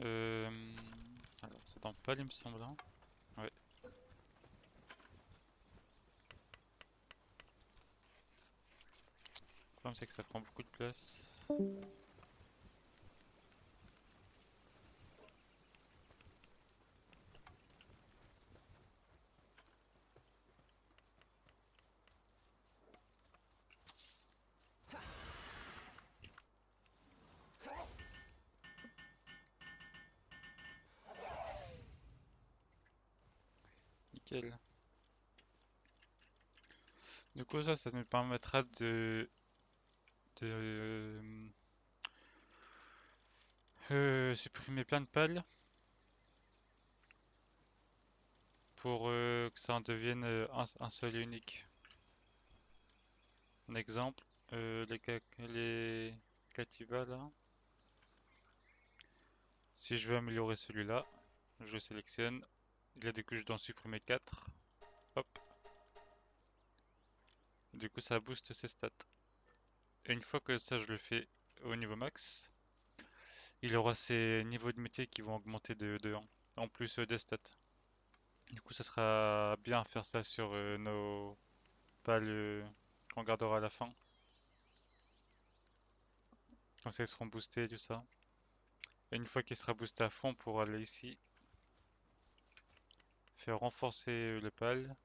Euh... Alors, c'est dans pas, il me semble. Hein. Ouais. Le problème, c'est que ça prend beaucoup de place. Nickel. Du coup, ça nous permettra de supprimer plein de pales pour que ça en devienne un seul et unique. Un exemple, les Cativa là. Si je veux améliorer celui-là, je le sélectionne. Il a des couches, je dois en supprimer 4. Hop. Du coup, ça booste ses stats. Et une fois que ça, je le fais au niveau max, il aura ses niveaux de métier qui vont augmenter de 1. En plus des stats. Du coup, ça sera bien faire ça sur nos pales qu'on gardera à la fin. Comme ça, ils seront boostés et tout ça. Et une fois qu'il sera boosté à fond, on pourra aller ici, faire renforcer le pal.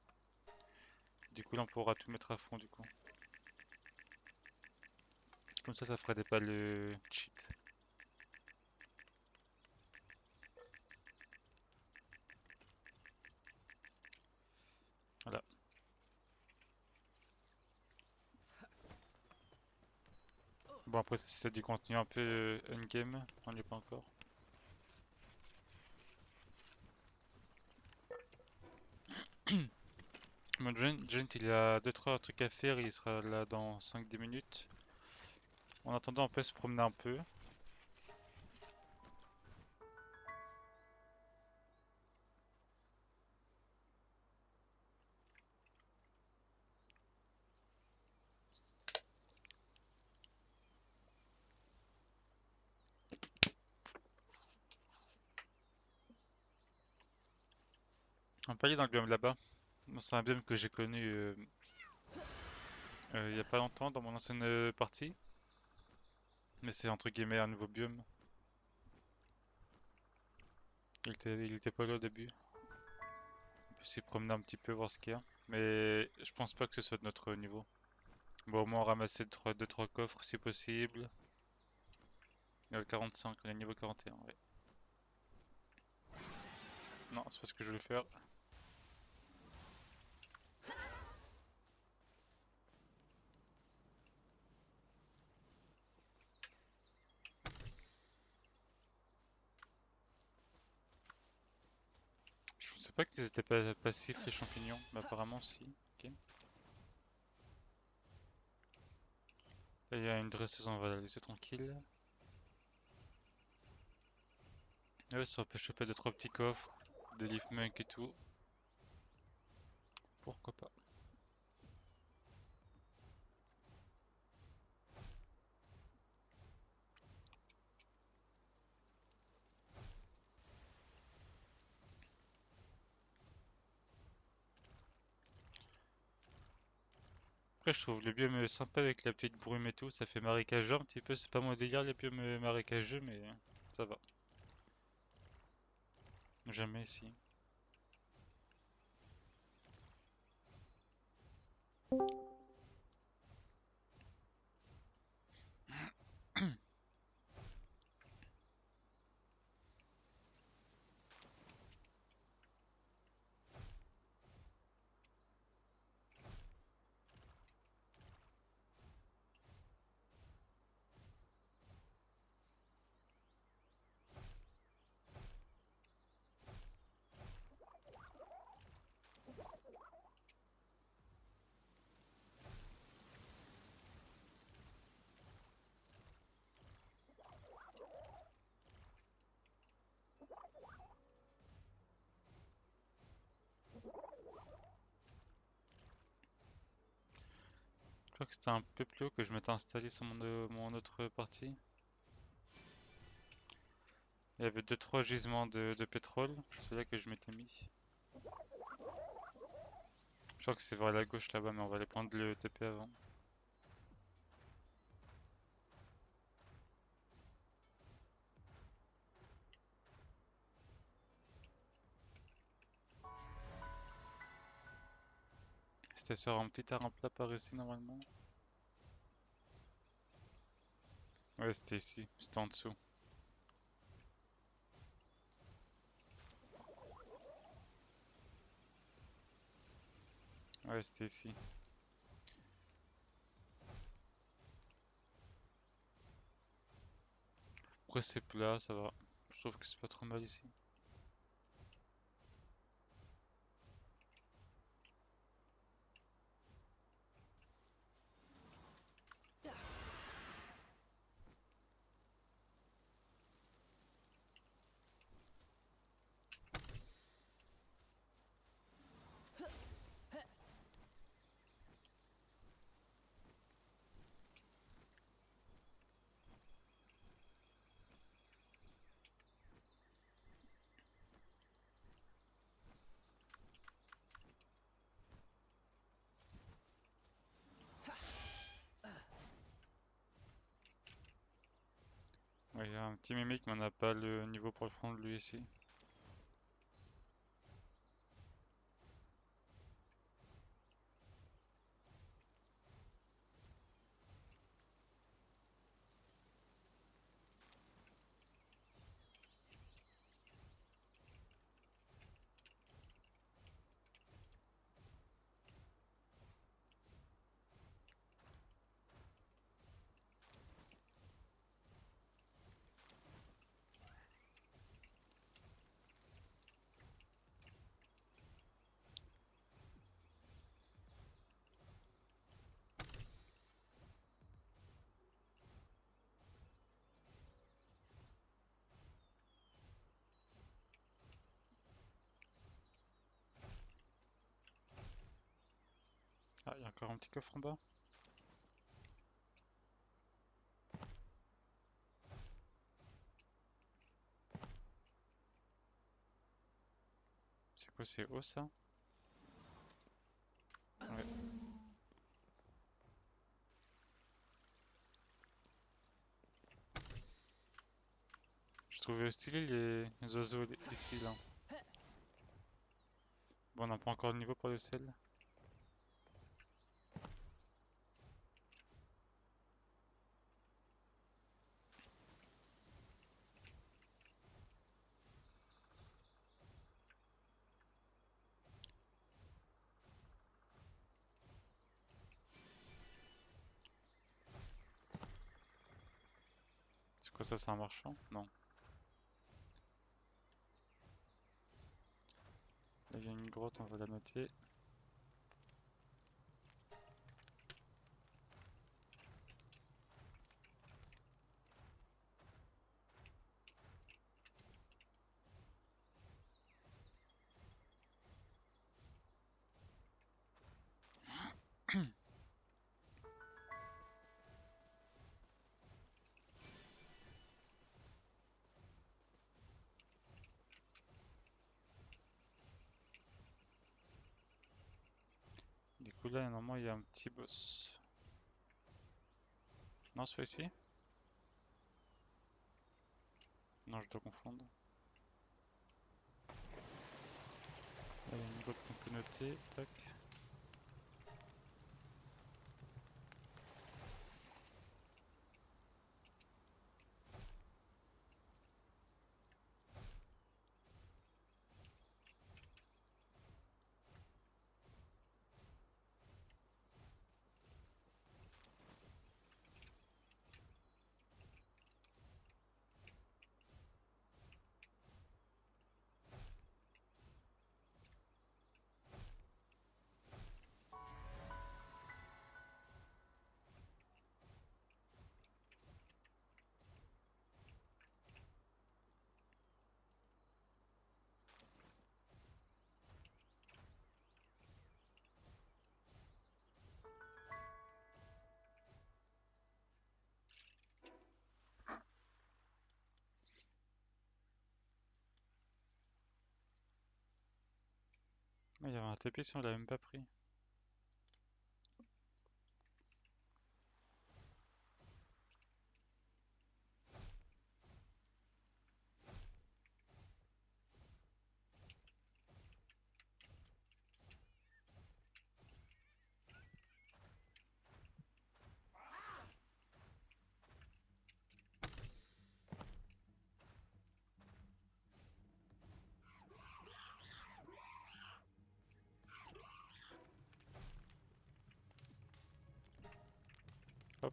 Du coup, là, on pourra tout mettre à fond, du coup. Comme ça fera des pales cheat. Voilà. Bon, après, c'est du contenu un peu in-game, on n'y est pas encore. Mon Gent, il a 2-3 trucs à faire, il sera là dans 5-10 minutes. En attendant, on peut se promener un peu. On peut aller dans le biome là-bas. C'est un biome que j'ai connu il y a pas longtemps dans mon ancienne partie. Mais c'est entre guillemets un nouveau biome. Il était pas là au début. On peut s'y promener un petit peu, voir ce qu'il y a. Mais je pense pas que ce soit de notre niveau. Bon, au moins ramasser 2-3 coffres si possible. Niveau 45, on est niveau 41, ouais. Non, c'est pas ce que je voulais faire. Je pensais pas qu'ils étaient pas passifs les champignons, mais apparemment si. Ok. Là, il y a une dresseuse, on va la laisser tranquille. Ah ouais, ça peut choper 2-3 petits coffres, des leaf munk et tout. Pourquoi pas. Après, je trouve le biome sympa avec la petite brume et tout, ça fait marécageux un petit peu. C'est pas mon délire les biomes marécageux, mais ça va. Jamais ici. Je crois que c'était un peu plus haut que je m'étais installé sur mon autre partie. Il y avait 2-3 gisements de pétrole, c'est là que je m'étais mis. Je crois que c'est vers la gauche là-bas, mais on va aller prendre le TP avant. C'était sur un petit terrain plat par ici normalement. Ouais, c'était ici, c'était en dessous. Ouais, c'était ici. Après c'est plat, ça va. Je trouve que c'est pas trop mal ici. Ouais, il y a un petit mimique, mais on n'a pas le niveau pour le prendre lui ici. Ah, il y a encore un petit coffre en bas. C'est quoi, c'est haut ça? Ouais. Je trouvais stylé les oiseaux ici là. Bon, on n'a pas encore le niveau pour le sel. C'est quoi ça, c'est un marchand? Non. il y a une grotte, on va la noter. Du coup là, normalement, il y a un petit boss. Non, c'est pas ici? Non, je dois confondre. Là, il y a une grotte qu'on peut noter. Tac. Ah, il y avait un TP si on l'a même pas pris. Hop.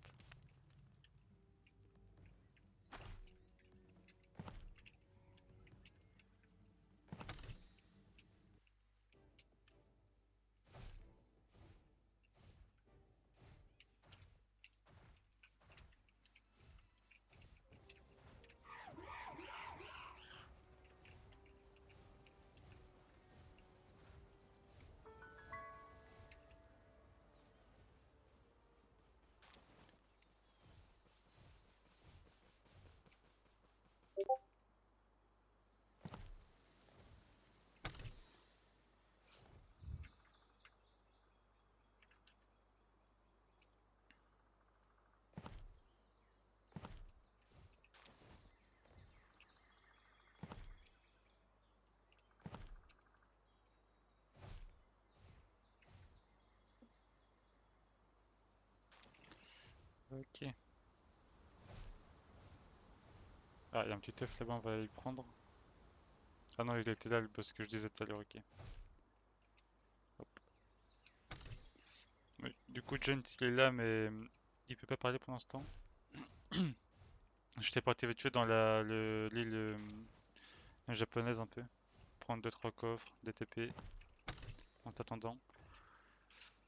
Ok. Ah, il y a un petit œuf là-bas, on va aller le prendre. Ah non, il était là, le boss que je disais tout à l'heure, ok. Hop. Oui, du coup, John, il est là, mais il peut pas parler pour l'instant. J'étais parti vite fait dans l'île japonaise un peu. Prendre 2-3 coffres, des TP, en t'attendant.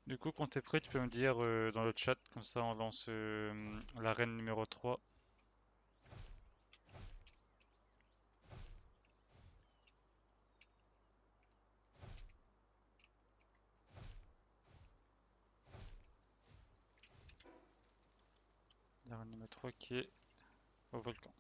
Du coup, quand t'es prêt, tu peux me dire dans le chat, comme ça on lance l'arène numéro 3. L'arène numéro 3 qui est au volcan.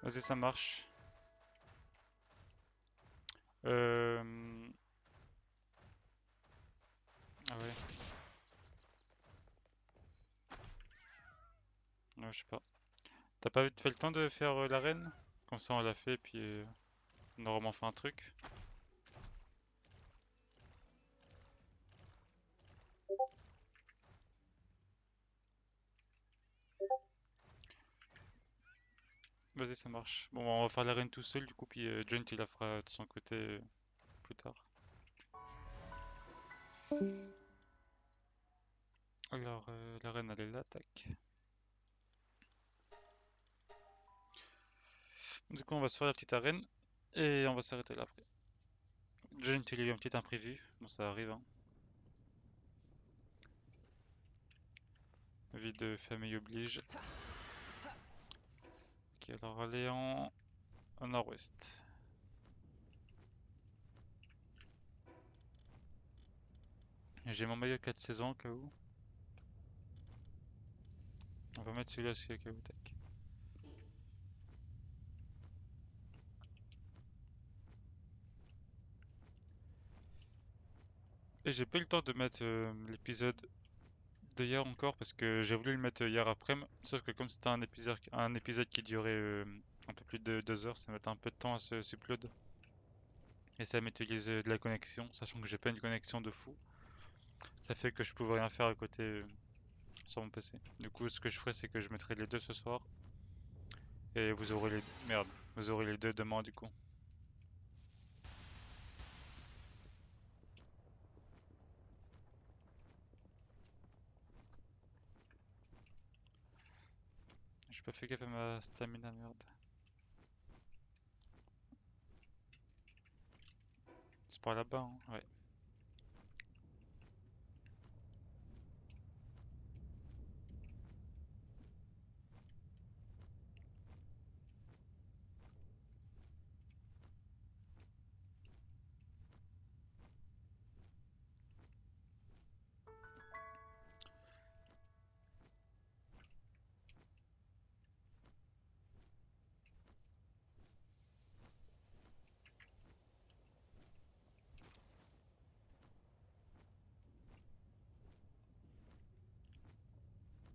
Vas-y, ça marche. Euh... Ah ouais, ouais, je sais pas. T'as pas vite fait le temps de faire l'arène? Comme ça on l'a fait, puis on a vraiment fait un truc. Vas-y, ça marche. Bon, on va faire l'arène tout seul, du coup, puis Junt il la fera de son côté plus tard. Alors, l'arène elle est là, tac. Du coup, on va se faire la petite arène et on va s'arrêter là après. Junt il a eu un petit imprévu, bon, ça arrive, hein. Vie de famille oblige. Ok, alors aller en nord-ouest. J'ai mon maillot 4 saisons au cas où. On va mettre celui-là aussi au cas où, tac. Et j'ai pas eu le temps de mettre l'épisode d'hier encore parce que j'ai voulu le mettre hier après-midi. Sauf que comme c'était un épisode qui durait un peu plus de 2 heures, ça mettait un peu de temps à se upload. Et ça m'utilise de la connexion, sachant que j'ai pas une connexion de fou. Ça fait que je pouvais rien faire à côté sur mon PC. Du coup, ce que je ferai, c'est que je mettrai les deux ce soir. Et vous aurez les... Merde, vous aurez les deux demain du coup. J'ai pas fait gaffe à ma stamina, merde. C'est par là-bas, hein, ouais.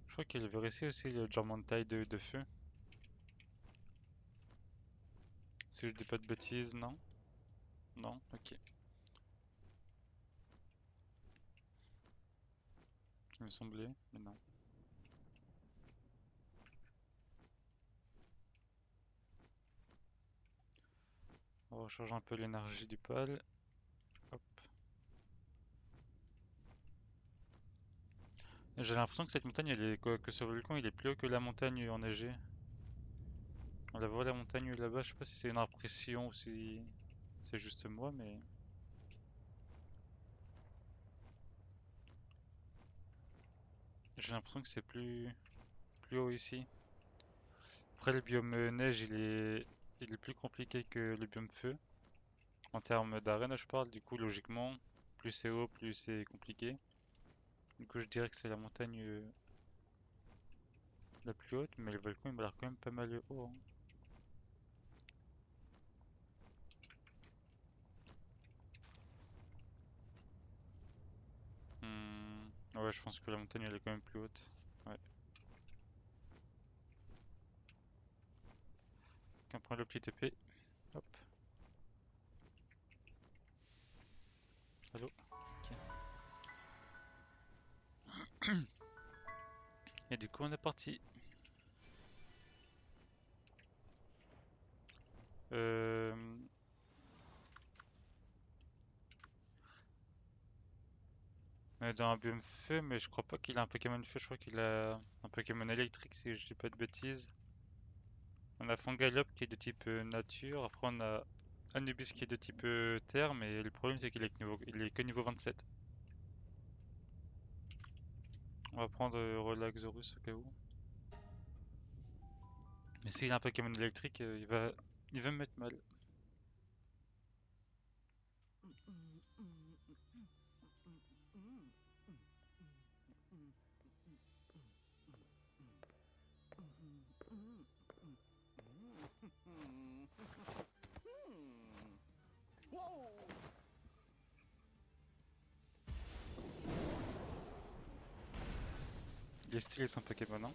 Je crois qu'il y avait ici aussi le German taille de feu. Si je dis pas de bêtises, non? Non? Ok. Il me semblait, mais non. On va recharger un peu l'énergie du pal. Hop. J'ai l'impression que cette montagne, que ce volcan, il est plus haut que la montagne enneigée. On la voit la montagne là-bas, je sais pas si c'est une impression ou si c'est juste moi, mais j'ai l'impression que c'est plus haut ici. Après, le biome neige, il est plus compliqué que le biome feu. En termes d'arène, je parle, du coup, logiquement, plus c'est haut, plus c'est compliqué. Du coup, je dirais que c'est la montagne la plus haute, mais le volcan, il m'a l'air quand même pas mal haut, hein. Ouais, je pense que la montagne, elle est quand même plus haute. Ouais. On prend le petit épée. Hop. Allô? Ok. Et du coup, on est parti. Euh... on est dans un biome feu, mais je crois pas qu'il a un Pokémon feu, je crois qu'il a un Pokémon électrique, si je dis pas de bêtises. On a Fangalop qui est de type nature, après on a Anubis qui est de type terre, mais le problème c'est il est que niveau 27. On va prendre Relaxorus au cas où. Mais s'il a un Pokémon électrique, il va me mettre mal. Il est stylé son Pokémon, hein.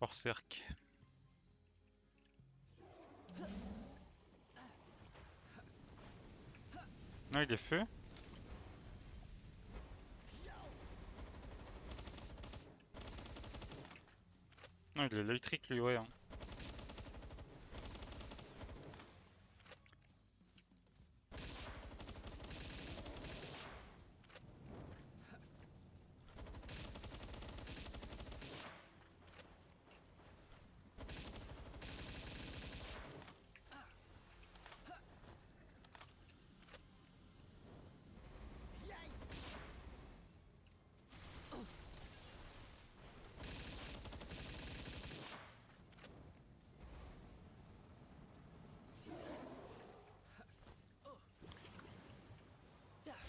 Orcerk. Non, il est feu. il est électrique lui, ouais. Hein.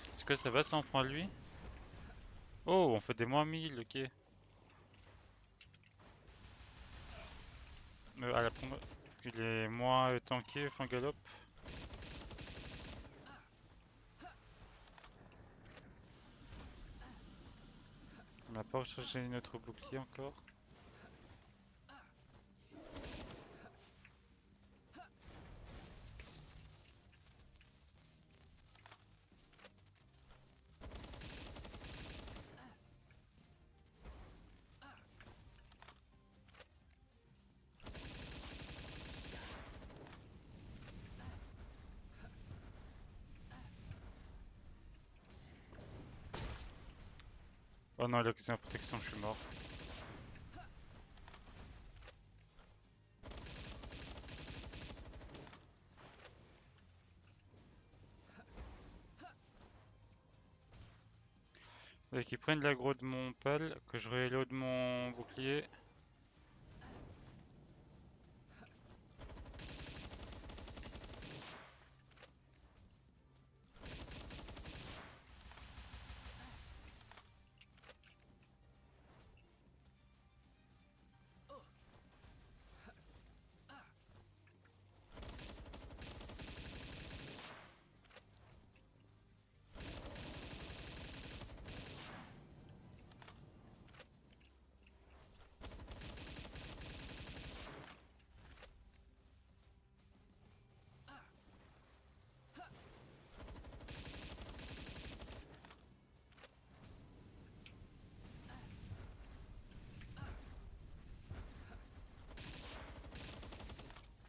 Est-ce que ça va si on prend lui? Oh, on fait des moins 1000, ok. À la première... Il est moins tanké, fin galop. On n'a pas rechargé notre bouclier encore. Oh non, il a cassé ma protection, je suis mort. Et qu'ils prennent l'aggro de mon pal, que je reload mon bouclier.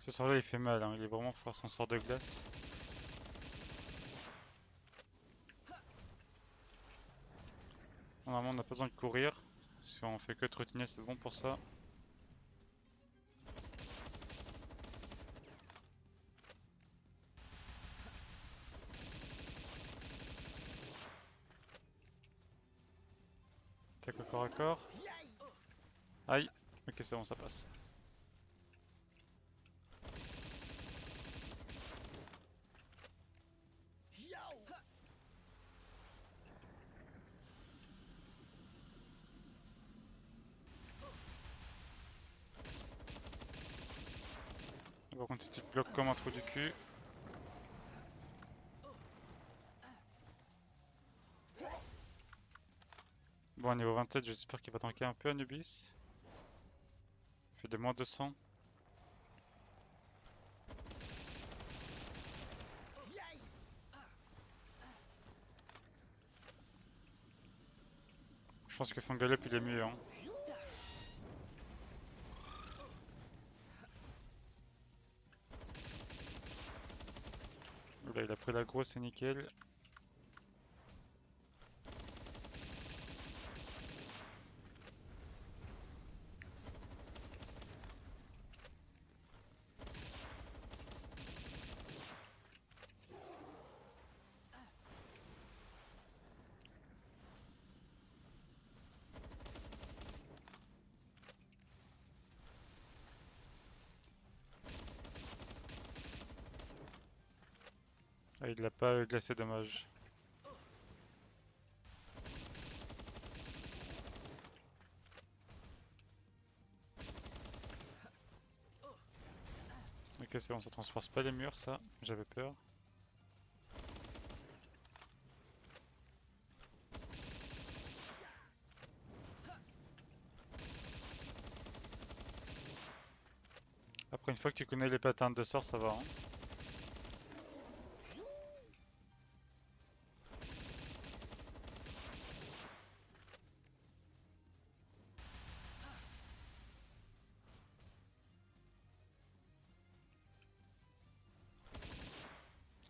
Ce sort là il fait mal, hein. Il est vraiment fort son sort de glace. Normalement on n'a pas besoin de courir. Si on fait que trottiner c'est bon pour ça. Attaque au corps à corps. Aïe. Ok c'est bon ça passe. Par contre tu te bloques comme un trou du cul. Bon niveau 27 j'espère qu'il va tanker un peu Anubis. Il fait des moins 200. Je pense que Fangalop il est mieux hein. Là il a pris l'aggro c'est nickel. Ah, il l'a pas glacé, dommage. Ok, c'est bon, ça transperce pas les murs, ça. J'avais peur. Après, une fois que tu connais les patterns de sort, ça va. Hein.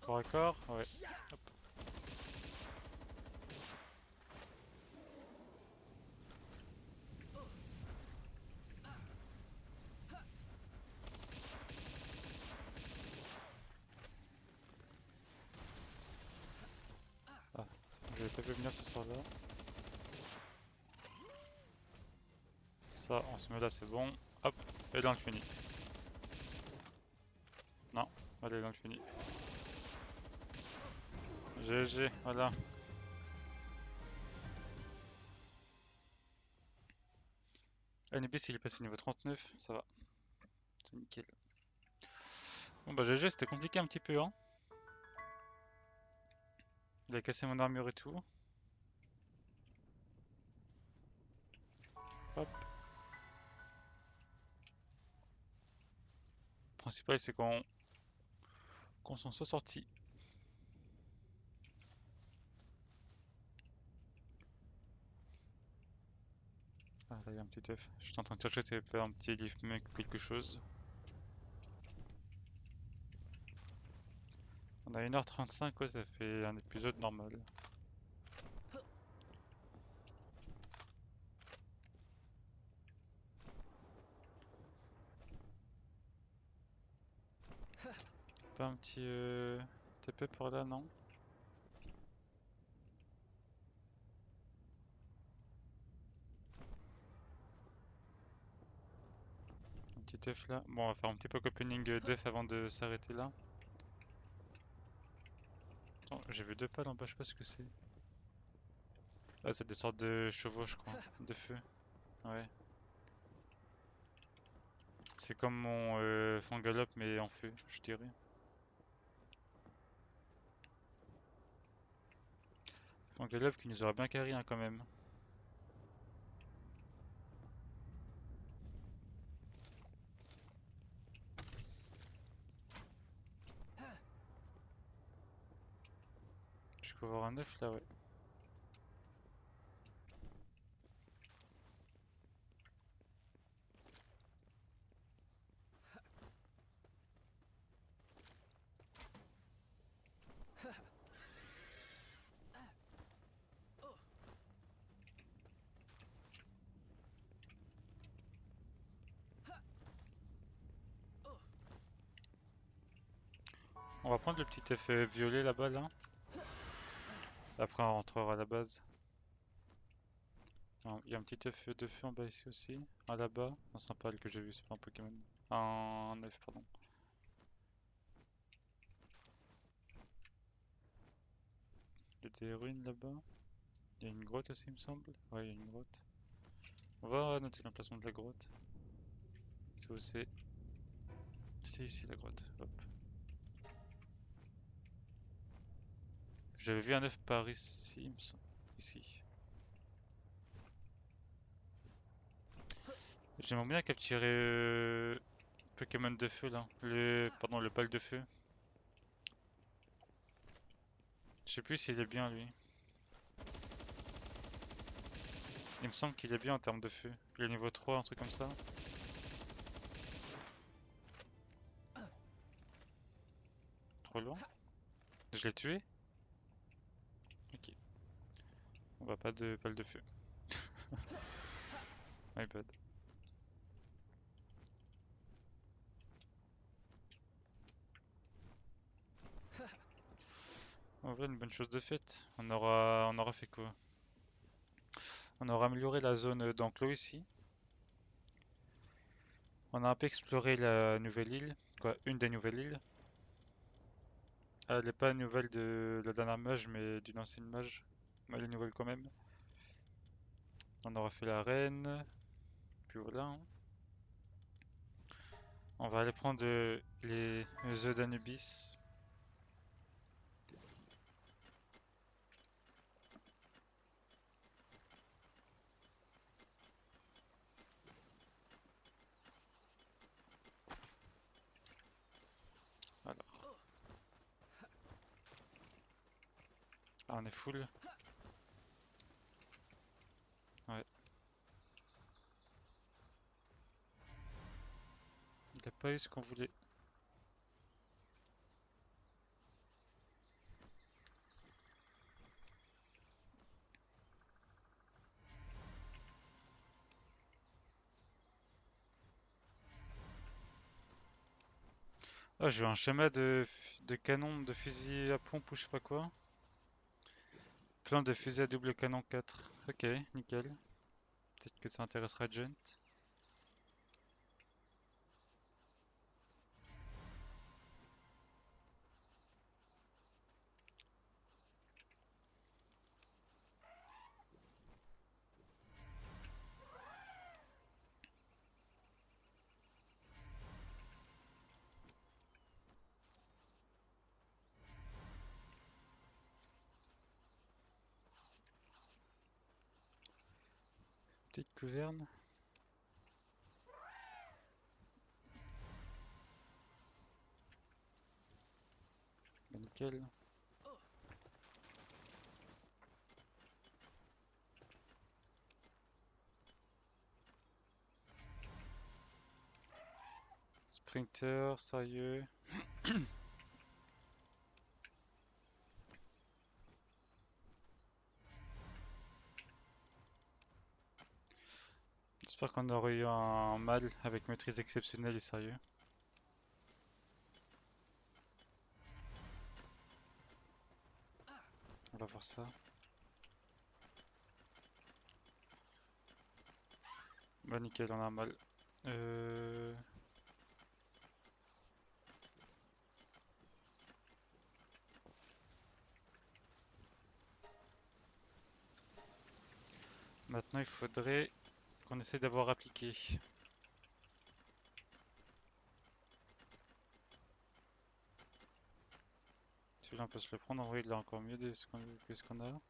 Corps à corps, ouais. Hop. Ah, j'avais pas vu venir ce sort là. Ça, on se met là, c'est bon. Hop, et là on le finit. Non, allez, là on le finit. GG, voilà. Anubis il est passé niveau 39, ça va. C'est nickel. Bon bah GG, c'était compliqué un petit peu, hein. Il a cassé mon armure et tout. Hop. Le principal c'est qu'on s'en soit sorti. Ah là il y a un petit œuf. Je suis en train de chercher si ça fait un petit lift mec ou quelque chose. On a 1h35, ouais, ça fait un épisode normal. Pas un petit TP par là, non? Un petit œuf là. Bon, on va faire un petit peu opening d'œuf avant de s'arrêter là. Attends, j'ai vu deux pales en bas, je sais pas ce que c'est. Ah, c'est des sortes de chevaux, je crois. De feu. Ouais. C'est comme mon Fangalope, mais en feu, je dirais. Fangalope qui nous aura bien carré hein, quand même. Je peux avoir un œuf là, ouais. On va prendre le petit œuf violet là-bas là. Après on rentrera à la base. Il y a un petit œuf de feu en bas ici aussi. Un là-bas. Un sympa que j'ai vu, c'est pas un Pokémon. Un œuf, pardon. Il y a des ruines là-bas. Il y a une grotte aussi, il me semble. Ouais, il y a une grotte. On va noter l'emplacement de la grotte. C'est où c'est? C'est ici la grotte. Hop. J'avais vu un œuf par ici, il me semble. Ici. J'aimerais bien capturer Pokémon de feu là. Pardon, le bac de feu. Je sais plus s'il est bien lui. Il me semble qu'il est bien en termes de feu. Il est niveau 3, un truc comme ça. Trop loin. Je l'ai tué? Ok. On va pas de balle de feu. My bad. En vrai, une bonne chose de faite. On aura fait quoi? On aura amélioré la zone d'enclos ici. On a un peu exploré la nouvelle île. Quoi, une des nouvelles îles. Elle n'est pas nouvelle de la dernière mage, mais d'une ancienne mage. Mais elle est nouvelle quand même. On aura fait la reine. Puis voilà, hein. On va aller prendre les œufs d'Anubis. Alors. Ah, on est full. Ouais. Il a pas eu ce qu'on voulait. Ah, j'ai eu un schéma de canon de fusil à pompe ou je sais pas quoi. Plein de fusées à double canon 4. Ok, nickel. Peut-être que ça intéressera Gent. Petite gouverne. Bah, nickel. Sprinter, sérieux. J'espère qu'on aurait eu un mal avec maîtrise exceptionnelle et sérieux. On va voir ça. Bah nickel, on a un mal. Euh... Maintenant, il faudrait qu'on essaie d'avoir appliqué. Celui-là, on peut se le prendre. En vrai, il est encore mieux que ce qu'on a.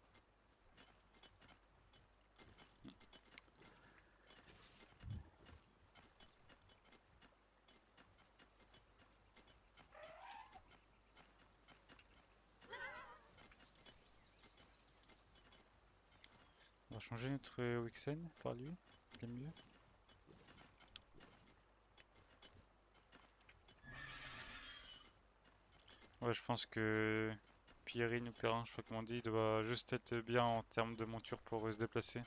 On va changer notre Wixen par lui. Il est mieux. Ouais, je pense que Pierrine ou Perrin, je sais pas comment on dit, il doit juste être bien en termes de monture pour se déplacer.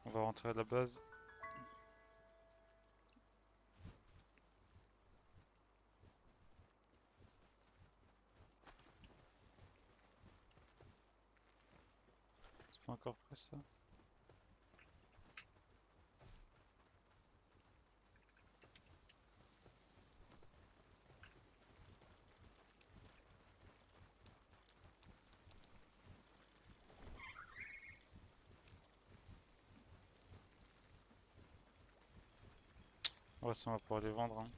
On va rentrer à la base. C'est pas encore prêt ça. Ouais, ça on va pouvoir les vendre, hein.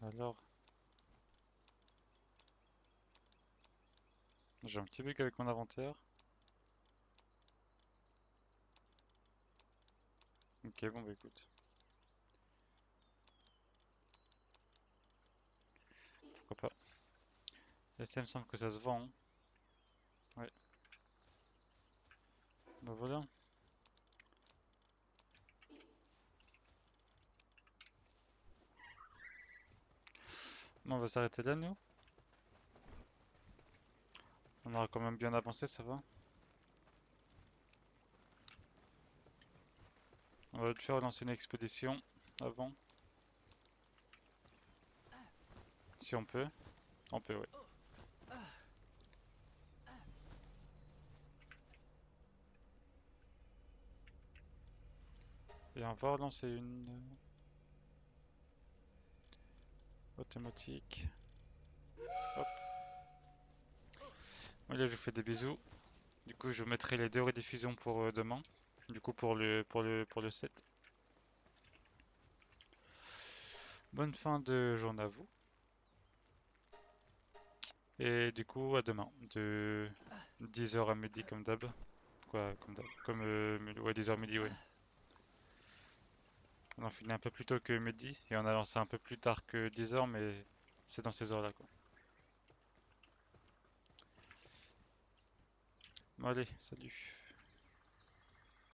Alors, j'ai un petit bug avec mon inventaire. Ok, bon bah écoute. Pourquoi pas. Et ça me semble que ça se vend, hein. Ouais. Bah voilà. Bon, on va s'arrêter là, nous. On aura quand même bien avancé, ça va. On va te faire lancer une expédition avant. Si on peut. On peut, ouais. Et on va relancer une. automatique. Hop. Voilà, je vous fais des bisous. Du coup, je mettrai les 2 rediffusions pour demain. Du coup, pour le 7. Bonne fin de journée à vous. Et du coup, à demain. De 10h à midi, comme d'hab. Quoi, comme d'hab. Comme, ouais, 10h midi, ouais. On a fini un peu plus tôt que midi. Et on a lancé un peu plus tard que 10h, mais c'est dans ces heures-là, quoi. Bon, allez, salut.